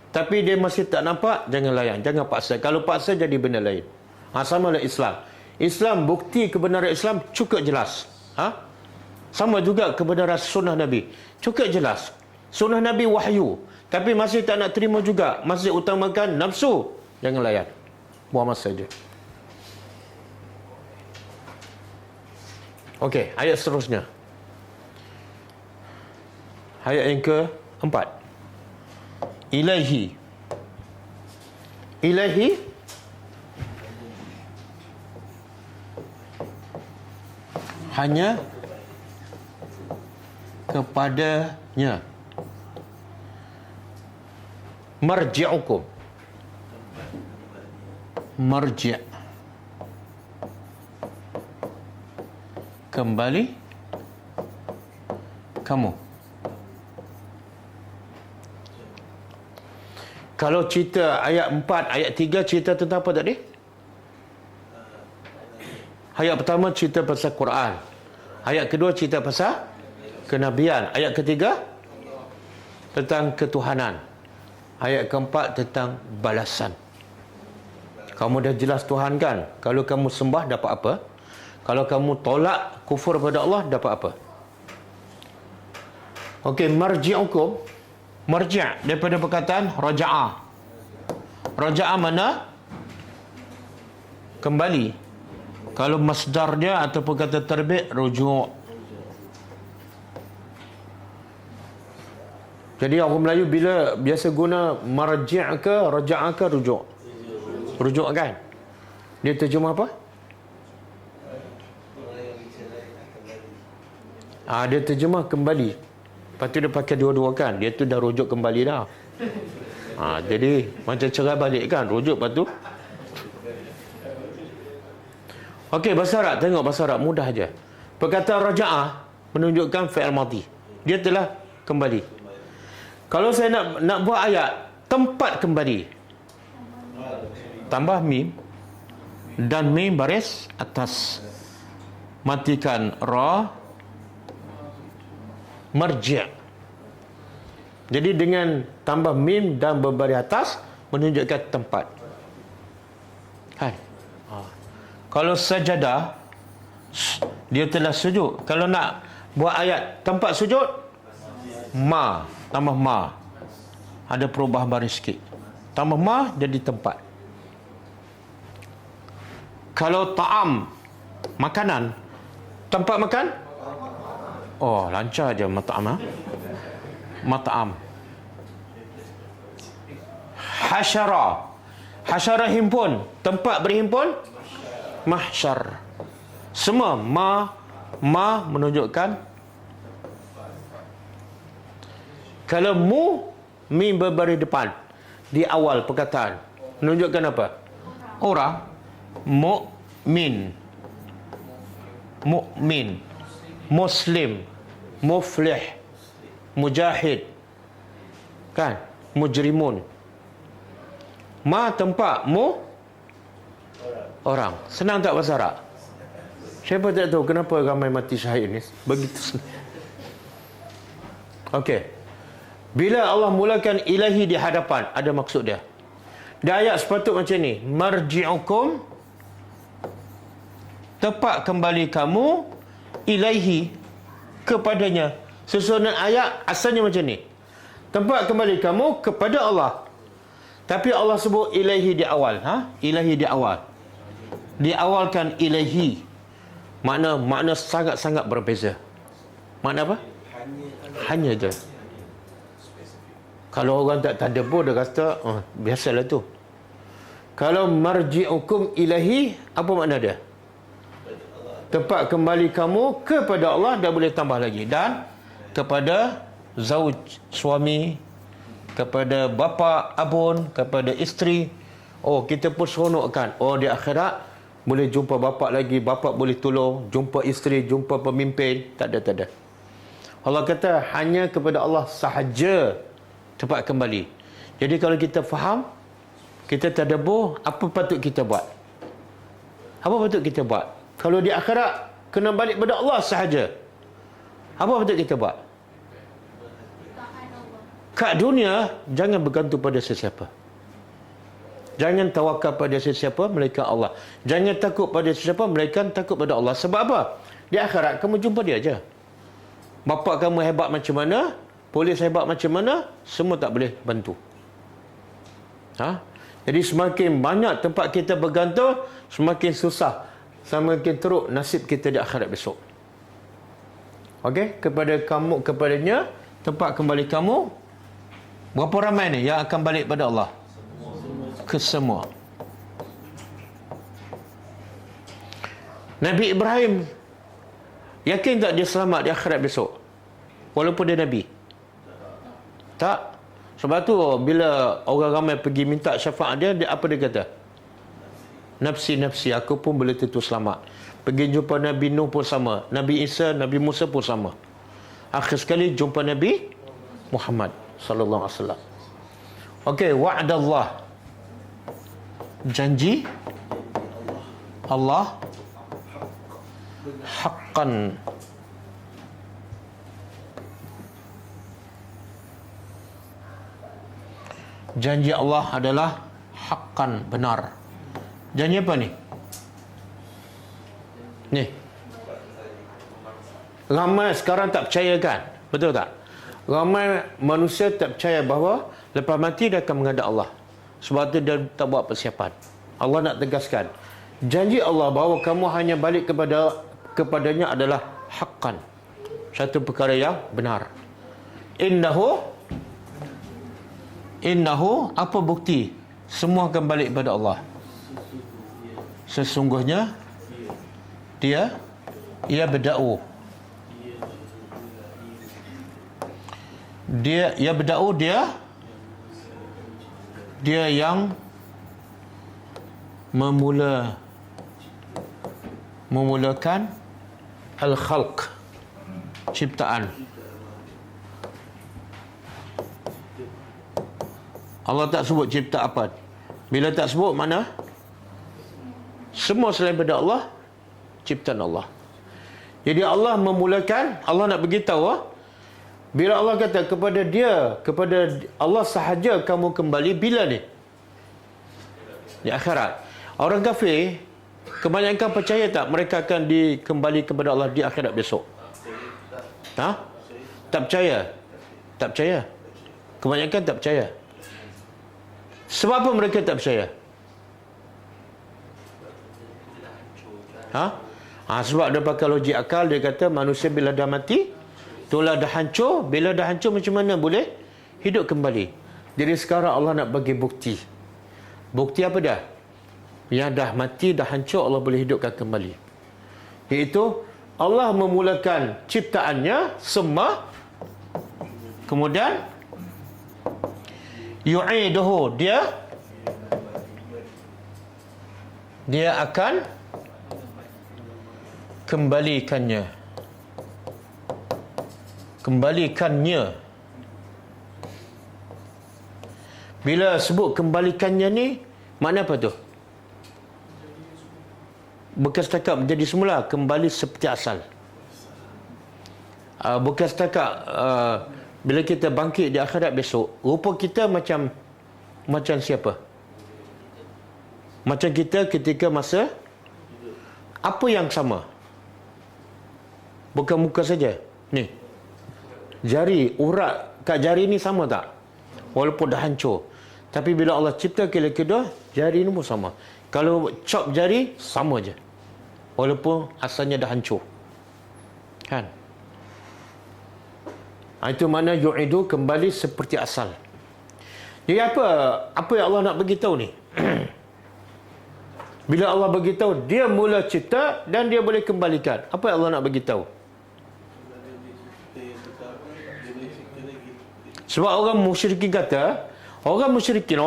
Tapi dia masih tak nampak, jangan layan, jangan paksa. Kalau paksa jadi benda lain. Sama lah Islam. Islam, bukti kebenaran Islam cukup jelas. Sama juga kebenaran sunnah Nabi. Cukup jelas. Sunnah Nabi wahyu. Tapi masih tak nak terima juga. Masih utamakan nafsu. Jangan layan. Buang masa saja. Okey, ayat seterusnya. Ayat yang keempat. Ilahi. Ilahi hanya kepadanya. Marji'ukum. Marji'. Kembali kamu. Kalau cerita ayat 4, ayat 3 cerita tentang apa tadi? Ayat pertama cerita pasal Quran. Ayat kedua cerita pasal kenabian. Ayat ketiga tentang ketuhanan. Ayat keempat tentang balasan. Kamu dah jelas Tuhan kan? Kalau kamu sembah dapat apa? Kalau kamu tolak kufur pada Allah dapat apa? Okey, marji'ukum. Marji' daripada perkataan raja'ah. Raja'ah mana? Kembali. Kalau masdarnya ataupun kata terbit, rujuk. Jadi orang Melayu bila biasa guna marji' ke raja'ah ke rujuk? Rujuk kan? Dia terjemah apa? Dia terjemah kembali. Lepas tu dia pakai dua-dua kan. Dia tu dah rujuk kembali dah. Jadi macam cerai balik kan. Rujuk lepas tu. Okey, bahasa Arab. Tengok bahasa Arab. Mudah aja. Perkataan raja'ah menunjukkan fi'il madhi. Dia telah kembali. Kalau saya nak buat ayat tempat kembali, tambah mim dan mim baris atas, matikan ra, marji'. Jadi dengan tambah mim dan berbaris atas menunjukkan tempat. Hai. Kalau sajadah dia telah sujud. Kalau nak buat ayat tempat sujud, ma, tambah ma. Ada perubahan baris sikit. Tambah ma jadi tempat. Kalau ta'am, makanan, tempat makan, lancar je mat'am. Mat'am. Hasyara. Hasyara himpun. Tempat berhimpun, mahsyar. Semua ma menunjukkan. Kalau mim berbaris depan di awal perkataan menunjukkan apa? Orang. Mukmin, muslim, muflih, mujahid, kan? Mujrimun. Ma tempat, orang. Senang tak bahasa Arab? Siapa tak tahu kenapa ramai mati syahid ni? Begitu senang. Okey. Bila Allah mulakan ilahi di hadapan, ada maksud dia. Di ayat sepatut macam ni. Marji'ukum, tempat kembali kamu, ilaihi, kepadanya. Susunan ayat asalnya macam ni. Tempat kembali kamu kepada Allah. Tapi Allah sebut ilaihi di awal. Ilahi di awal. Diawalkan ilaihi. Makna sangat-sangat berbeza. Makna apa? Hanya je. Kalau orang tak tadabbur dia kata, biasalah tu. Kalau marji'ukum ilahi, apa makna dia? Tempat kembali kamu kepada Allah, dah boleh tambah lagi. Dan kepada zauj, suami, kepada bapa, abun, kepada isteri. Kita pun seronokkan. Di akhirat boleh jumpa bapa lagi, bapa boleh tolong, jumpa isteri, jumpa pemimpin. Tak ada. Allah kata hanya kepada Allah sahaja tempat kembali. Jadi kalau kita faham, kita tadabbur, apa patut kita buat? Apa patut kita buat? Kalau di akhirat kena balik pada Allah sahaja, apa patut kita buat? Kat dunia, jangan bergantung pada sesiapa. Jangan tawakal pada sesiapa, melainkan Allah. Jangan takut pada sesiapa, melainkan takut pada Allah. Sebab apa? Di akhirat, kamu jumpa dia aja. Bapa kamu hebat macam mana, polis hebat macam mana, semua tak boleh bantu. Jadi semakin banyak tempat kita bergantung, semakin susah, semakin teruk nasib kita di akhirat besok. Okey, kepadanya tempat kembali kamu. Berapa ramai ni yang akan balik pada Allah? Kesemua. Nabi Ibrahim yakin tak dia selamat di akhirat besok? Walaupun dia Nabi? Tak. Sebab tu bila orang ramai pergi minta syafaat dia apa dia kata? Nafsi, nafsi, aku pun boleh tentu selamat. Pergi jumpa Nabi Nuh pun sama. Nabi Isa, Nabi Musa pun sama. Akhir sekali jumpa Nabi Muhammad sallallahu alaihi wasallam. Okey, wa'dallah. Janji Allah haqqan. Janji Allah adalah haqqan, benar. Janji apa ni? Ni. Ramai sekarang tak percaya kan? Betul tak? Ramai manusia tak percaya bahawa lepas mati dia akan menghadap Allah. Sebab tu dia tak buat persiapan. Allah nak tegaskan, janji Allah bahawa kamu hanya balik kepadanya adalah haqqan. Satu perkara yang benar. Innahu apa bukti? Semua akan balik kepada Allah. Sesungguhnya dia berda'u. Dia yang memulakan al-khalq, ciptaan. Allah tak sebut cipta apa. Bila tak sebut, mana semua selain daripada Allah ciptaan Allah. Jadi Allah memulakan, Allah nak beritahu bila Allah kata kepada Allah sahaja kamu kembali, bila ni? Di akhirat. Orang kafir kebanyakan percaya tak mereka akan dikembali kepada Allah di akhirat besok? Tak percaya. Tak percaya. Kebanyakan tak percaya. Sebab apa mereka tak percaya? Sebab dia pakai logik akal. Dia kata manusia bila dah mati, itulah dah hancur. Bila dah hancur, macam mana boleh hidup kembali? Jadi sekarang Allah nak bagi bukti. Bukti apa dah? Yang dah mati, dah hancur, Allah boleh hidupkan kembali. Iaitu Allah memulakan ciptaannya semua, kemudian yu'iduhu, dia akan kembalikannya. Bila sebut kembalikannya ni, makna apa tu? Bukan setakat menjadi semula, kembali seperti asal. Bukan setakat bila kita bangkit di akhirat besok, rupa kita macam siapa? Macam kita ketika masa apa yang sama? Bukan muka saja. Ni. Jari, urat kat jari ni sama tak? Walaupun dah hancur. Tapi bila Allah cipta kali kedua, jari ni pun sama. Kalau chop jari, sama je. Walaupun asalnya dah hancur. Kan? Itu mana yu'idu, kembali seperti asal. Jadi apa yang Allah nak beritahu ni? Bila Allah beritahu, dia mula cipta dan dia boleh kembalikan. Apa yang Allah nak beritahu? Sebab orang musyrikin kata, orang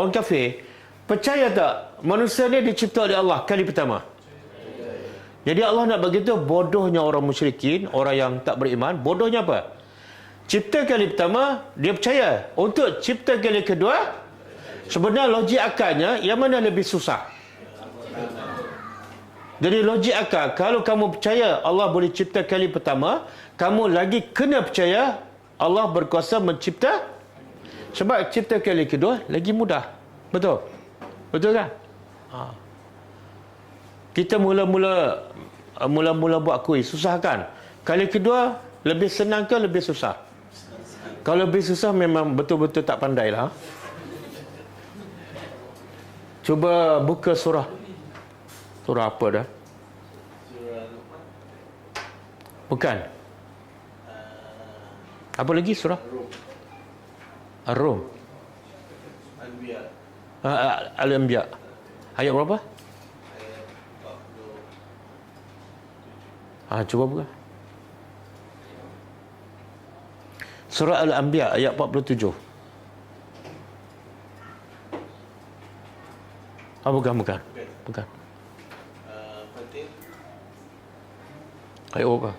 kafir, percaya tak manusia ni dicipta oleh Allah kali pertama? Jadi Allah nak beritahu, bodohnya orang musyrikin, orang yang tak beriman, bodohnya apa? Cipta kali pertama, dia percaya. Untuk cipta kali kedua, sebenarnya logik akalnya, yang mana lebih susah? Jadi logik akal, kalau kamu percaya Allah boleh cipta kali pertama, kamu lagi kena percaya Allah berkuasa mencipta Sebab cipta kali kedua lagi mudah. Betul? Betul kan? Kita mula-mula buat kuih, susah kan? Kali kedua lebih senang ke lebih susah? Kalau lebih susah memang betul-betul tak pandai lah. Cuba buka surah. Surah apa dah? Bukan. Apa lagi surah? Ar-Rum. Al-Anbiya. Ayat berapa? Cuba buka. Surah Al-Anbiya ayat 47. Bukan. Ayat apa?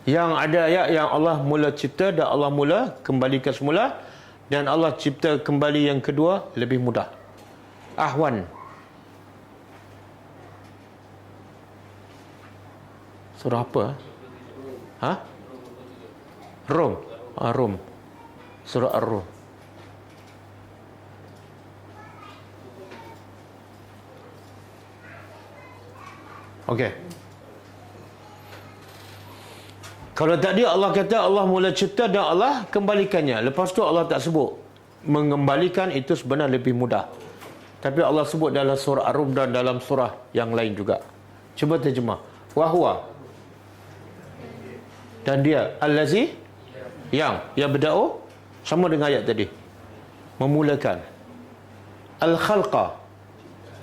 Yang ada ayat yang Allah mula cipta dan Allah mula kembalikan semula, dan Allah cipta kembali yang kedua lebih mudah. Ahwan. Surah apa? Rum. Rum. Surah Ar-Rum. Okey. Kalau tadi Allah kata Allah mula cipta dan Allah kembalikannya. Lepas tu Allah tak sebut mengembalikan, itu sebenarnya lebih mudah. Tapi Allah sebut dalam surah Ar-Rum dan dalam surah yang lain juga. Cuba terjemah. Wahwa. Dan dia allazi yang berda'u sama dengan ayat tadi. Memulakan. Al-khalqa,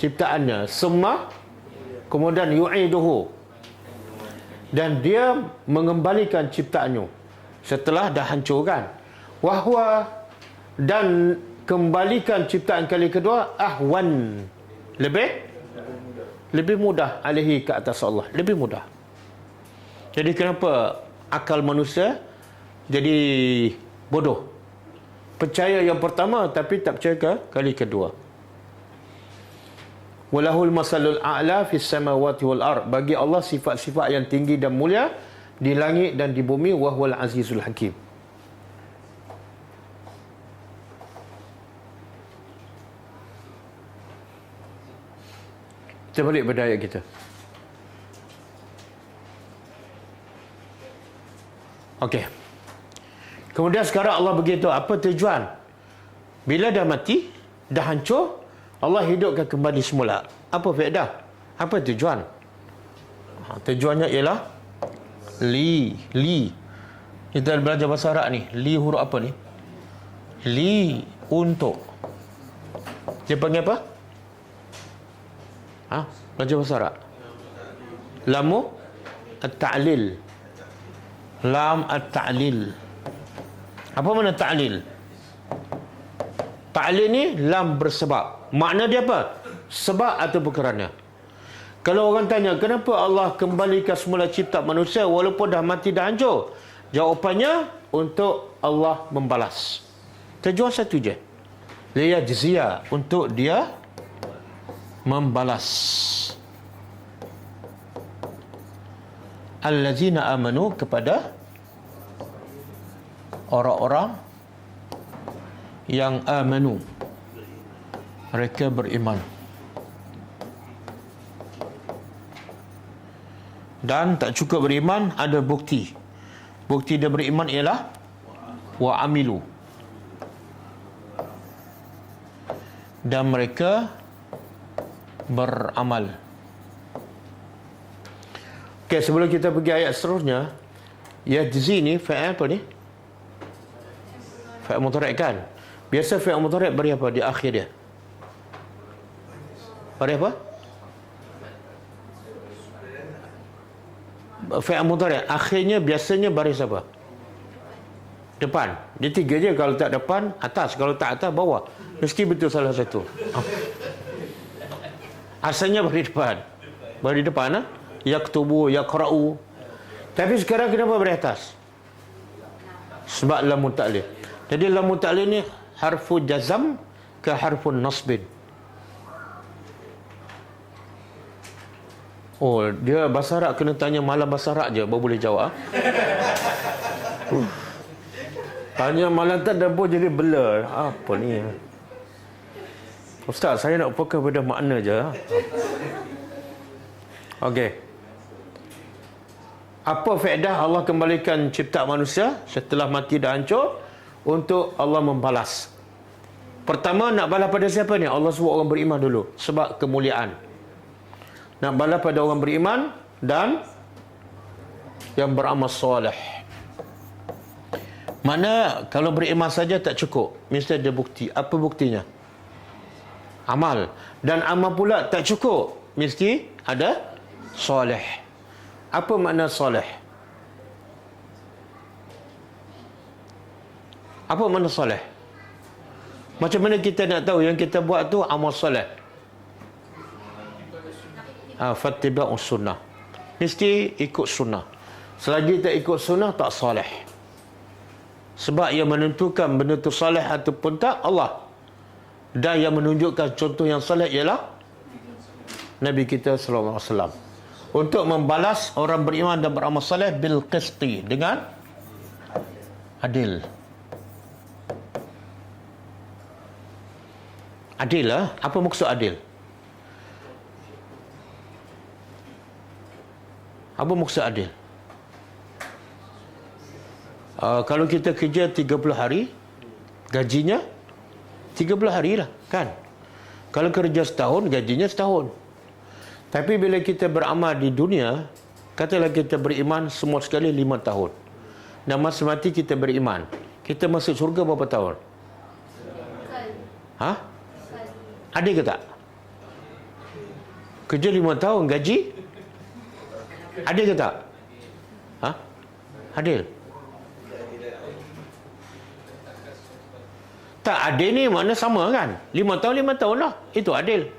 ciptaannya. Summa, kemudian yu'iduhu, dan dia mengembalikan ciptaannya setelah dah hancur kan. Wahwa, dan kembalikan ciptaan kali kedua. Ahwan, lebih mudah. Alaihi, ke atas Allah, lebih mudah. Jadi kenapa akal manusia jadi bodoh? Percaya yang pertama tapi tak percaya ke kali kedua. Walahul masalul a'la fis samawati wal ard. Bagi Allah sifat-sifat yang tinggi dan mulia di langit dan di bumi. Wa huwal azizul hakim. Kita balik pada ayat kita. Okey. Kemudian sekarang Allah beritahu apa tujuan. Bila dah mati, dah hancur, Allah hidupkan kembali semula. Apa faedah? Apa tujuan? Tujuannya ialah li. Kita belajar bahasa Arab ni. Li huruf apa ni? Li, untuk. Dia panggil apa? Belajar bahasa Arab. Lamu at-ta'lil. Lam at-ta'lil. Apa makna ta'lil? Ta'lil ni lam bersebab. Makna dia apa? Sebab atau kerana. Kalau orang tanya, kenapa Allah kembalikan semula cipta manusia walaupun dah mati dah hancur? Jawapannya, untuk Allah membalas. Tujuan satu je. Liyajziya, untuk dia membalas. Allazina amanu, kepada orang-orang yang amanu, mereka beriman. Dan tak cukup beriman, ada bukti. Bukti dia beriman ialah wa amilu, dan mereka beramal. Okey, sebelum kita pergi ayat seterusnya, yajzi ni fa'il apa ni? Fa'il mudhari' kan? Biasa fa'il mudhari' beri apa di akhir dia? Beri apa? Fa'il mudhari' akhirnya biasanya baris apa? Depan. Dia tiga je. Kalau tak depan, atas. Kalau tak atas, bawah. Mesti betul salah satu. Asalnya bari depan. Bari depan, yaktubu, yaqra'u. Tapi sekarang kenapa bari atas? Sebab lam ta'lil. Jadi lam ta'lil ni harfu jazam ke harfu nasbin? Oh, dia bahasa Arab kena tanya malam bahasa Arab je baru boleh jawab. Tanya malam tak dapur jadi blur. Apa ni? Ustaz, saya nak fokus pada makna je. Okey. Apa faedah Allah kembalikan cipta manusia setelah mati dah hancur? Untuk Allah membalas. Pertama, nak balas pada siapa ni? Allah sebut orang beriman dulu. Sebab kemuliaan. Nak balas pada orang beriman dan yang beramal soleh. Mana kalau beriman saja tak cukup. Mesti ada bukti. Apa buktinya? Amal. Dan amal pula tak cukup. Mesti ada soleh. Apa makna soleh? Apa makna soleh? Macam mana kita nak tahu yang kita buat tu amal soleh? Fattiba'us sunnah. Mesti ikut sunnah. Selagi tak ikut sunnah, tak soleh. Sebab yang menentukan benda tu soleh ataupun tak, Allah. Dan yang menunjukkan contoh yang soleh ialah Nabi kita sallallahu alaihi wasallam. Untuk membalas orang beriman dan beramal soleh bil qisti, dengan adil. Adil lah. Apa maksud adil? Apa maksud adil? Kalau kita kerja 30 hari, gajinya 30 hari lah, kan? Kalau kerja setahun, gajinya setahun. Tapi bila kita beramal di dunia, katalah kita beriman semua sekali 5 tahun. Dan masa mati kita beriman. Kita masuk syurga berapa tahun? Adil ke tak? Kerja 5 tahun, gaji? Adil ke tak? Adil. Tak, adil ni makna sama kan? 5 tahun, 5 tahun lah. Itu adil.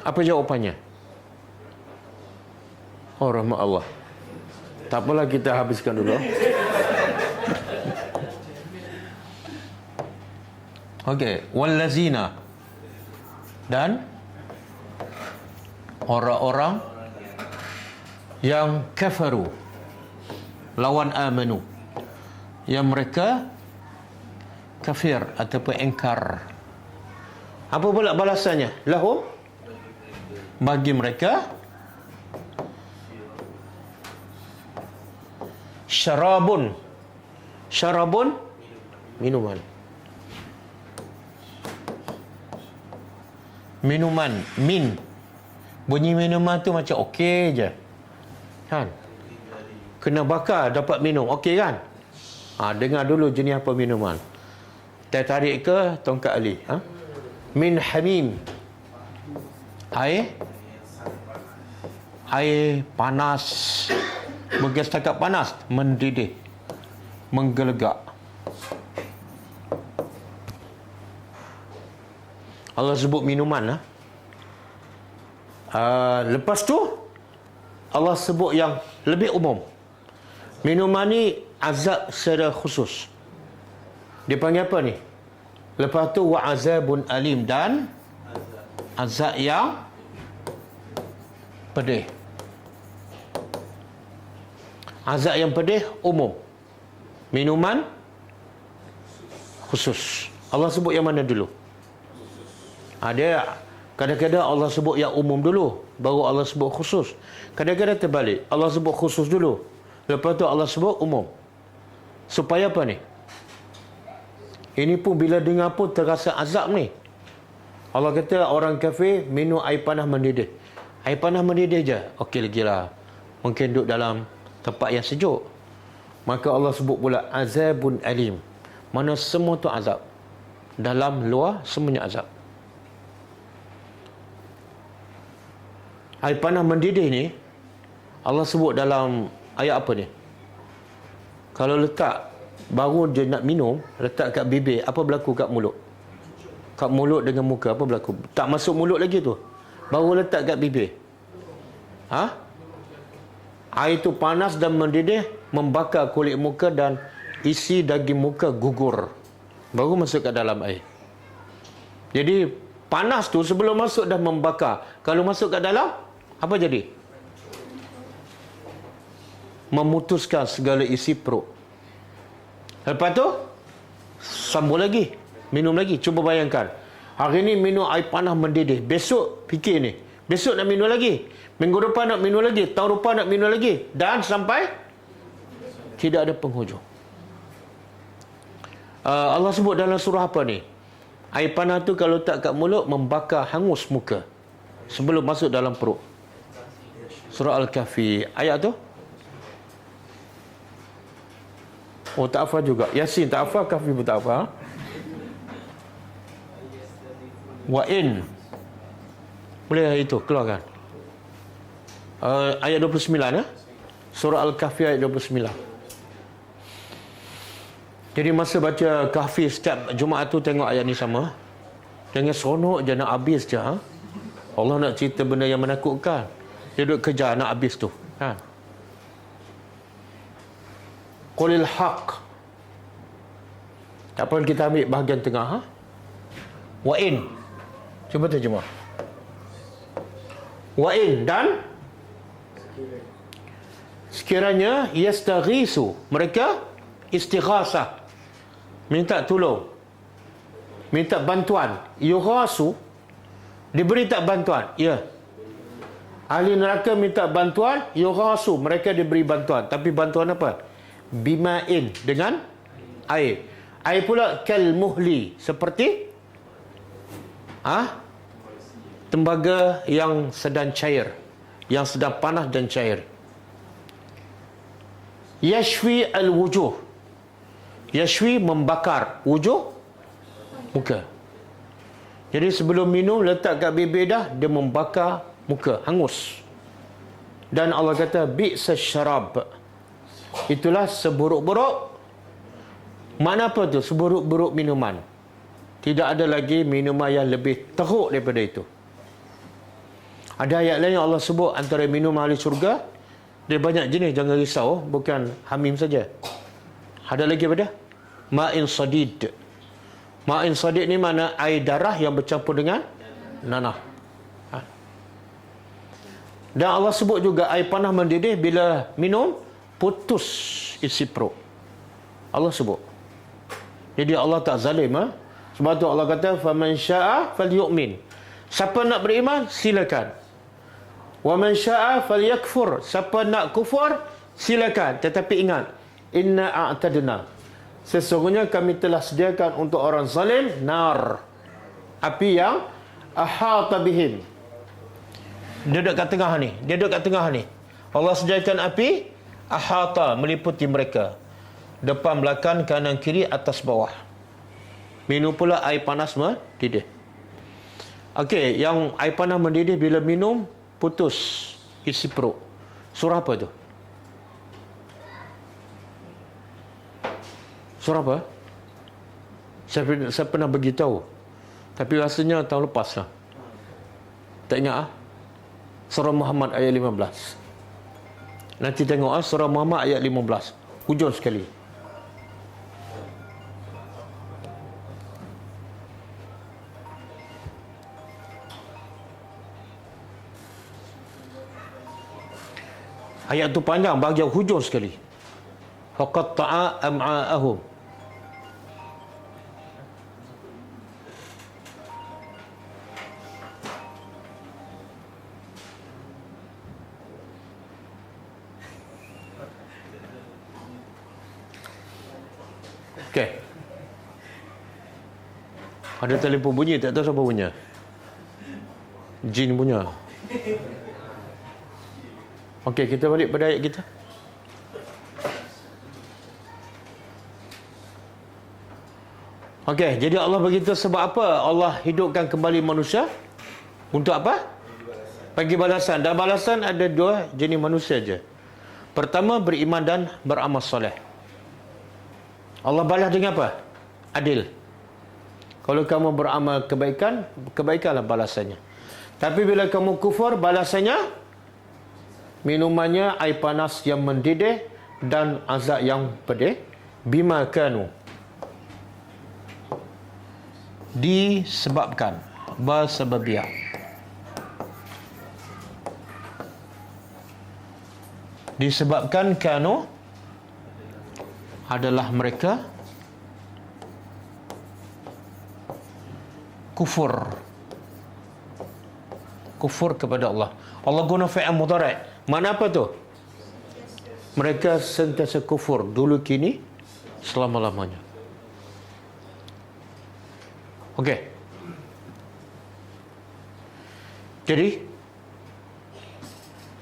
Apa jawapannya? Oh, rahmat Allah. Tak apalah, kita habiskan dulu. Okey, wallazina, dan orang-orang yang kafaru, lawan amanu, yang mereka kafir ataupun engkar. Apa pula balasannya? Lahum, bagi mereka, syarabun. Syarabun, minuman. Minuman, min. Bunyi minuman tu macam okey je, kan? Kena bakar dapat minum, okey kan? Dengar dulu jenis apa minuman. Tertarik ke tongkat Ali? Min hamim. Air panas. Bukan setakat panas, mendidih, menggelegak. Allah sebut minuman. Lepas tu Allah sebut yang lebih umum. Minuman ni azab secara khusus. Dia panggil apa ni? Lepas tu wa azabun alim, dan azab yang pedih. Azab yang pedih umum. Minuman khusus. Allah sebut yang mana dulu? Dia kadang-kadang Allah sebut yang umum dulu, baru Allah sebut khusus. Kadang-kadang terbalik. Allah sebut khusus dulu, lepas tu Allah sebut umum. Supaya apa ni? Ini pun bila dengar pun terasa azab ni. Allah kata orang kafir minum air panas mendidih. Air panas mendidih je, okey lagi lah. Mungkin duduk dalam tempat yang sejuk. Maka Allah sebut pula azabun alim. Mana semua tu azab. Dalam, luar, semuanya azab. Air panas mendidih ni Allah sebut dalam ayat apa ni? Kalau letak, baru je nak minum, letak kat bibir, apa berlaku kat mulut? Kat mulut dengan muka, apa berlaku? Tak masuk mulut lagi tu, baru letak kat bibir. Air tu panas dan mendidih, membakar kulit muka dan isi daging muka gugur, baru masuk kat dalam air. Jadi panas tu sebelum masuk dah membakar. Kalau masuk kat dalam, apa jadi? memutuskan segala isi perut. Lepas tu sambung lagi, minum lagi. Cuba bayangkan, hari ni minum air panas mendidih, besok fikir ni, besok nak minum lagi, minggu depan nak minum lagi, tahun depan nak minum lagi, dan sampai tidak ada penghujung. Allah sebut dalam surah apa ni? Air panas tu kalau tak kat mulut membakar hangus muka sebelum masuk dalam perut. Surah Al-Kahfi ayat tu. Oh, tak hafal juga. Yasin tak hafal, Kahfi pun tak hafal. Wa in. Boleh itu keluarkan. Ayat 29 ya. Surah Al-Kahfi ayat 29. Jadi masa baca Kahfi setiap Jumaat tu tengok ayat ni sama. Jangan seronok je, nak habis je. Ha? Allah nak cerita benda yang menakutkan. Dia duduk kejar nak habis tu. Ha? Qulil haq. Tak apa, kita ambil bahagian tengah. Ha? Wa in. Cuba terjemah. Wa in, dan sekiranya yastaghisu, mereka istighasah, minta tolong, minta bantuan. Yughasu, diberi tak bantuan? Ya. Ahli neraka minta bantuan, yughasu, mereka diberi bantuan. Tapi bantuan apa? Bima'in, dengan air. Air pula kal muhli, seperti tembaga yang sedang cair, yang sedang panas dan cair. Yashwi al-wujuh, yashwi membakar, wujuh muka. Jadi sebelum minum letak kat bibir dah, dia membakar muka, hangus. Dan Allah kata bi'sa syarab, itulah seburuk-buruk. Mana apa tu? Seburuk-buruk minuman. Tidak ada lagi minuman yang lebih teruk daripada itu. Ada ayat lain yang Allah sebut antara minum ahli syurga, dia banyak jenis, jangan risau, bukan hamim saja. Ada lagi apa dia? Ma'in sadid. Ma'in sadid ni mana air darah yang bercampur dengan nanah. Dan Allah sebut juga air panas mendidih bila minum putus isi perut. Allah sebut. Jadi Allah tak zalim. Sebab tu Allah kata faman syaa falyu'min. Siapa nak beriman silakan. Wa man syaa falyakfur. Siapa nak kufur silakan. Tetapi ingat, inna a'tadna, sesungguhnya kami telah sediakan untuk orang zalim nar, api yang ahata bihim. Dia duduk kat tengah ni. Dia duduk kat tengah ni. Allah sediakan api ahata, meliputi mereka. Depan, belakang, kanan, kiri, atas, bawah. Minum pula air panas mendidih. Okey, yang air panas mendidih bila minum putus isi perut. Surah apa tu? Surah apa? Saya pernah beritahu, tapi rasanya tahun lepas lah. Tak ingat Surah Muhammad ayat 15. Nanti tengok Surah Muhammad ayat 15. Hujung sekali. Ayat tu panjang, bahagian hujung sekali. Faqatta'a am'a'ahum. Okey. Ada telefon bunyi, tak tahu siapa punya. Jin punya. Okey, kita balik pada ayat kita. Okey, jadi Allah beritahu sebab apa Allah hidupkan kembali manusia? Untuk apa? Bagi balasan. Dan balasan ada dua jenis manusia je. Pertama, beriman dan beramal soleh. Allah balas dengan apa? Adil. Kalau kamu beramal kebaikan, kebaikanlah balasannya. Tapi bila kamu kufur, balasannya minumannya air panas yang mendidih dan azab yang pedih. Bima kanu, disebabkan, basababiyah, Disebabkan kanu adalah mereka kufur kepada Allah. Allah guna fi'il mudhari'. Mana apa tu? Mereka sentiasa kufur dulu kini selama-lamanya. Okey. Jadi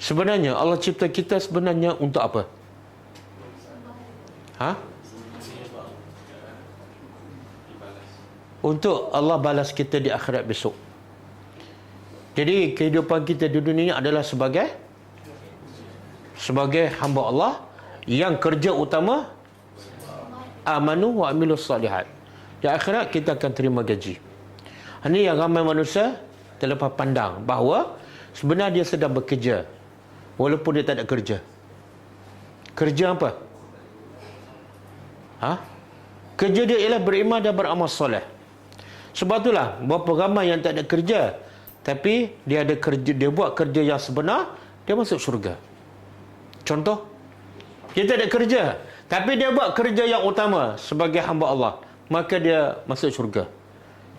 sebenarnya Allah cipta kita sebenarnya untuk apa? Untuk Allah balas kita di akhirat besok. Jadi kehidupan kita di dunia adalah sebagai hamba Allah yang kerja utama amanu wa amilus salihat. Di akhirat kita akan terima gaji. Ini yang ramai manusia terlepas pandang bahawa sebenarnya dia sedang bekerja walaupun dia tak ada kerja. Kerja apa? Kerja dia ialah beriman dan beramal soleh. Sebab itulah berapa ramai yang tak ada kerja tapi dia ada kerja, dia buat kerja yang sebenar, dia masuk syurga. Contoh, dia tak ada kerja tapi dia buat kerja yang utama sebagai hamba Allah, maka dia masuk syurga.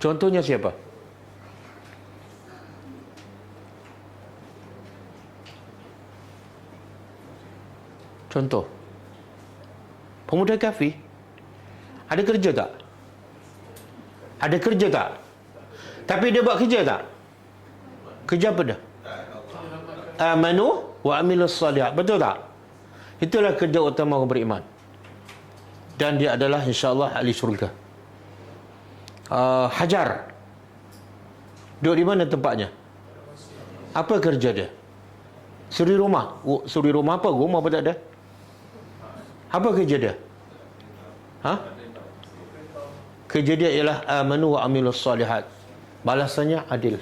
Contohnya siapa? Contoh, pemuda kafir ada kerja tak? Ada kerja tak? Tapi dia buat kerja tak? Kerja apa dah? Amanu wa amilus salihat. Betul tak? Itulah kerja utama orang beriman. Dan dia adalah insya-Allah ahli syurga. Hajar duduk di mana tempatnya? Apa kerja dia? Suri rumah. Suri rumah apa? Rumah apa tak ada? Apa kerja dia? Kerja dia ialah amanu wa amilus salihat. Balasannya adil.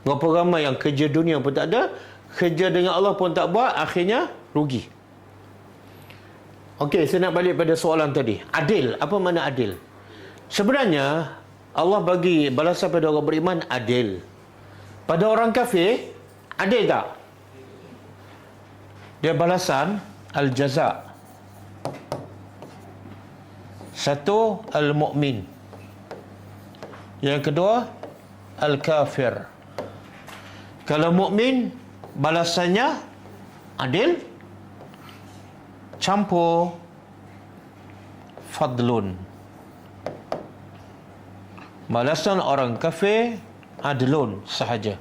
Berapa ramai yang kerja dunia pun tak ada, kerja dengan Allah pun tak buat, akhirnya rugi. Okey, saya nak balik pada soalan tadi. Adil, apa makna adil? Sebenarnya Allah bagi balasan pada orang beriman adil. Pada orang kafir adil tak? Dia balasan al-jaza. Satu, al-mu'min. Yang kedua, al-kafir. Kalau mukmin balasannya adil, campur fadlun. Balasan orang kafir adlun sahaja.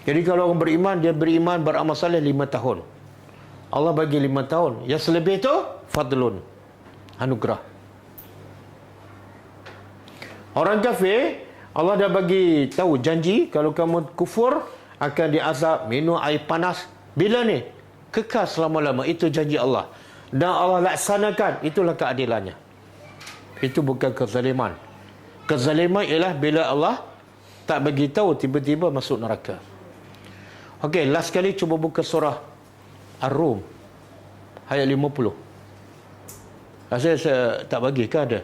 Jadi kalau orang beriman, dia beriman beramal saleh 5 tahun. Allah bagi 5 tahun. Yang selebih itu fadlun, anugerah. Orang kafir Allah dah bagi tahu janji kalau kamu kufur akan diazab, minum air panas. Bila ni? Kekal selama-lama. Itu janji Allah. Dan Allah laksanakan. Itulah keadilannya. Itu bukan kezaliman. Kezaliman ialah bila Allah tak bagi tahu tiba-tiba masuk neraka. Okey, last kali cuba buka surah Ar-Rum ayat 50. Rasanya saya tak bagi ke ada?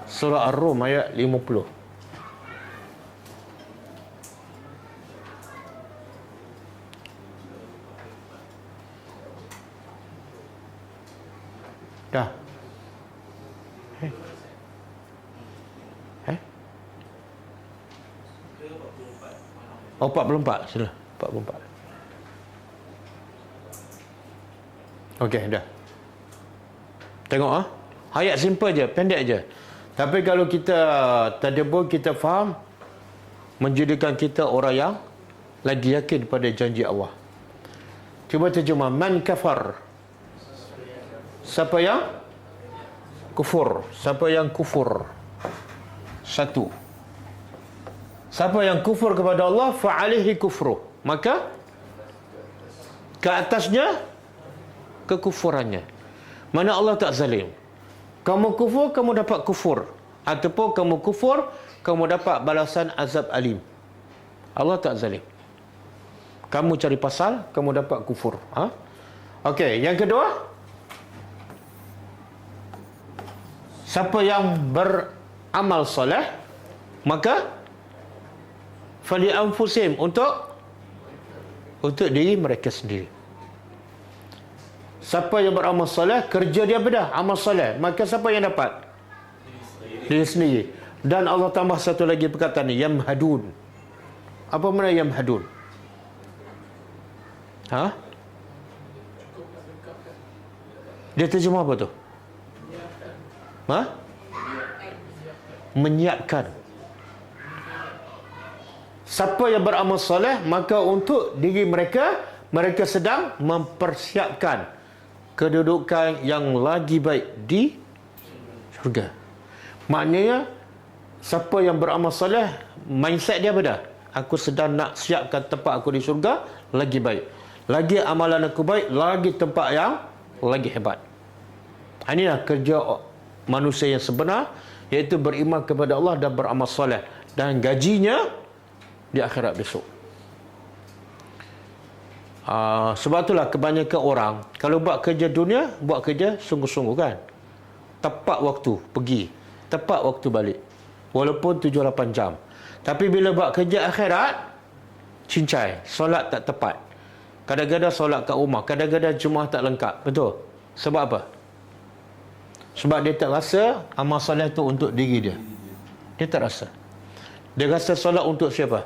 Surah Ar-Rum ayat 50. Dah. Oh, 44. Sila. 44. Okey, dah. Tengok ayat simple je, pendek je. Tapi kalau kita tadabbur, kita faham, menjadikan kita orang yang lagi yakin pada janji Allah. Cuba terjemah. Man kafar. Siapa yang kufur? Siapa yang kufur? Satu. Siapa yang kufur kepada Allah, fa'alihi kufru. Maka ke atasnya kekufurannya. Mana Allah tak zalim. Kamu kufur, kamu dapat kufur. Ataupun kamu kufur, kamu dapat balasan azab alim. Allah tak zalim. Kamu cari pasal, kamu dapat kufur. Okey, yang kedua, siapa yang beramal soleh, maka Fali anfusihim, untuk diri mereka sendiri. Siapa yang beramal soleh, kerja dia bedah amal soleh, maka siapa yang dapat? Diri sendiri. Dan Allah tambah satu lagi perkataan ni, yamhadun. Apa makna yamhadun? Ha? Dia terjemah apa tu? Ha? Menyiapkan. Siapa yang beramal soleh, maka untuk diri mereka, mereka sedang mempersiapkan kedudukan yang lagi baik di syurga. Maknanya, siapa yang beramal soleh, mindset dia apa dah? Aku sedang nak siapkan tempat aku di syurga lagi baik. Lagi amalan aku baik, lagi tempat yang lagi hebat. Inilah kerja manusia yang sebenar, iaitu beriman kepada Allah dan beramal soleh. Dan gajinya di akhirat besok. Sebab itulah kebanyakan orang kalau buat kerja dunia, buat kerja sungguh-sungguh kan. Tepat waktu pergi, tepat waktu balik. Walaupun 7-8 jam. Tapi bila buat kerja akhirat, cincai, solat tak tepat. Kadang-kadang solat kat rumah, kadang-kadang Jumaat tak lengkap. Betul? Sebab apa? Sebab dia tak rasa amal solat tu untuk diri dia. Dia tak rasa. Dia rasa solat untuk siapa?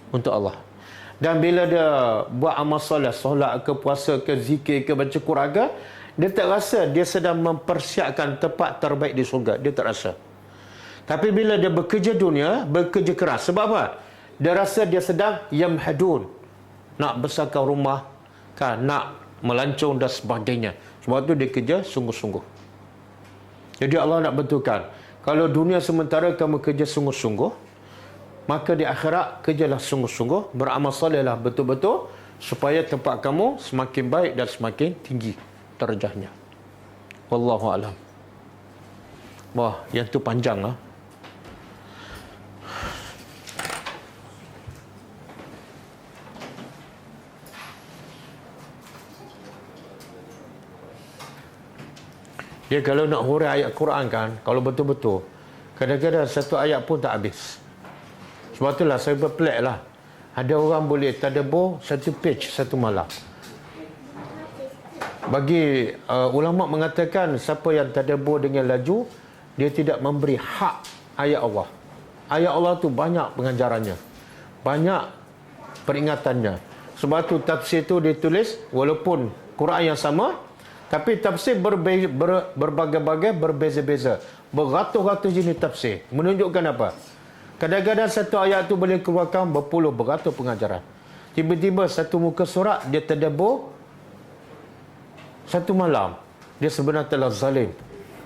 Untuk Allah. Dan bila dia buat amal solat ke puasa ke zikir ke baca Quran ke, dia tak rasa dia sedang mempersiapkan tempat terbaik di surga. Dia tak rasa. Tapi bila dia bekerja dunia, bekerja keras. Sebab apa? Dia rasa dia sedang yamhadun. Nak besarkan rumah, kan, nak melancong dan sebagainya. Sebab tu dia kerja sungguh-sungguh. Jadi Allah nak betulkan, kalau dunia sementara kamu kerja sungguh-sungguh, maka di akhirat kerjalah sungguh-sungguh, beramal solehlah betul-betul, supaya tempat kamu semakin baik dan semakin tinggi darjahnya. Wallahu a'lam. Wah, yang tu panjang lah. Dia kalau nak hurai ayat Quran kan, kalau betul-betul, kadang-kadang satu ayat pun tak habis. Sebab itulah saya berpelik lah. Ada orang boleh tadabbur satu page satu malam. Bagi ulama mengatakan siapa yang tadabbur dengan laju, dia tidak memberi hak ayat Allah. Ayat Allah tu banyak pengajarannya, banyak peringatannya. Sebab tu tafsir tu ditulis walaupun Quran yang sama, tapi tafsir berbagai-bagai, berbeza-beza. Beratus-ratus jenis tafsir. Menunjukkan apa? Kadang-kadang satu ayat tu boleh keluarkan berpuluh, beratus pengajaran. Tiba-tiba satu muka surat dia tadabbur satu malam. Dia sebenarnya telah zalim.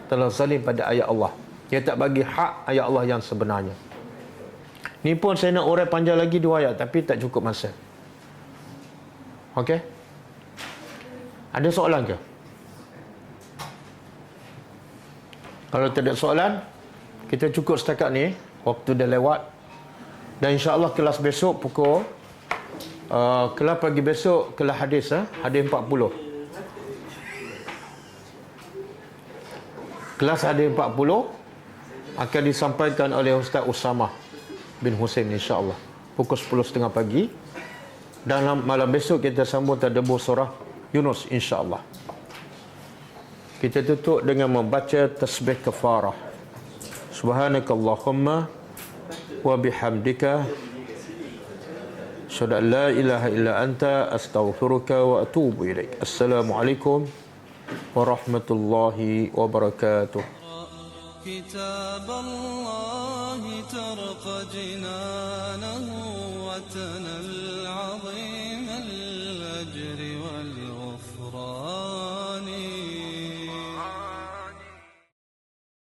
Telah zalim pada ayat Allah. Dia tak bagi hak ayat Allah yang sebenarnya. Ni pun saya nak urai panjang lagi 2 ayat, tapi tak cukup masa. Okey? Ada soalan ke? Kalau tak ada soalan, kita cukup setakat ni. Waktu dah lewat. Dan insya-Allah kelas besok pukul kelas pagi besok kelas hadis hadis 40. Kelas hadis 40 akan disampaikan oleh Ustaz Usamah bin Hussein insya-Allah pukul 10.30 pagi. Dan malam besok kita sambung tadabbur surah Yunus insya-Allah. Kita tutup dengan membaca tasbih kafarah. Subhanakallahumma wa bihamdika asyhadu an la ilaha illa anta astaghfiruka wa atubu ilaik. Assalamualaikum warahmatullahi wabarakatuh. كتاب الله ترقى جنانه وتنى العظيم الأجر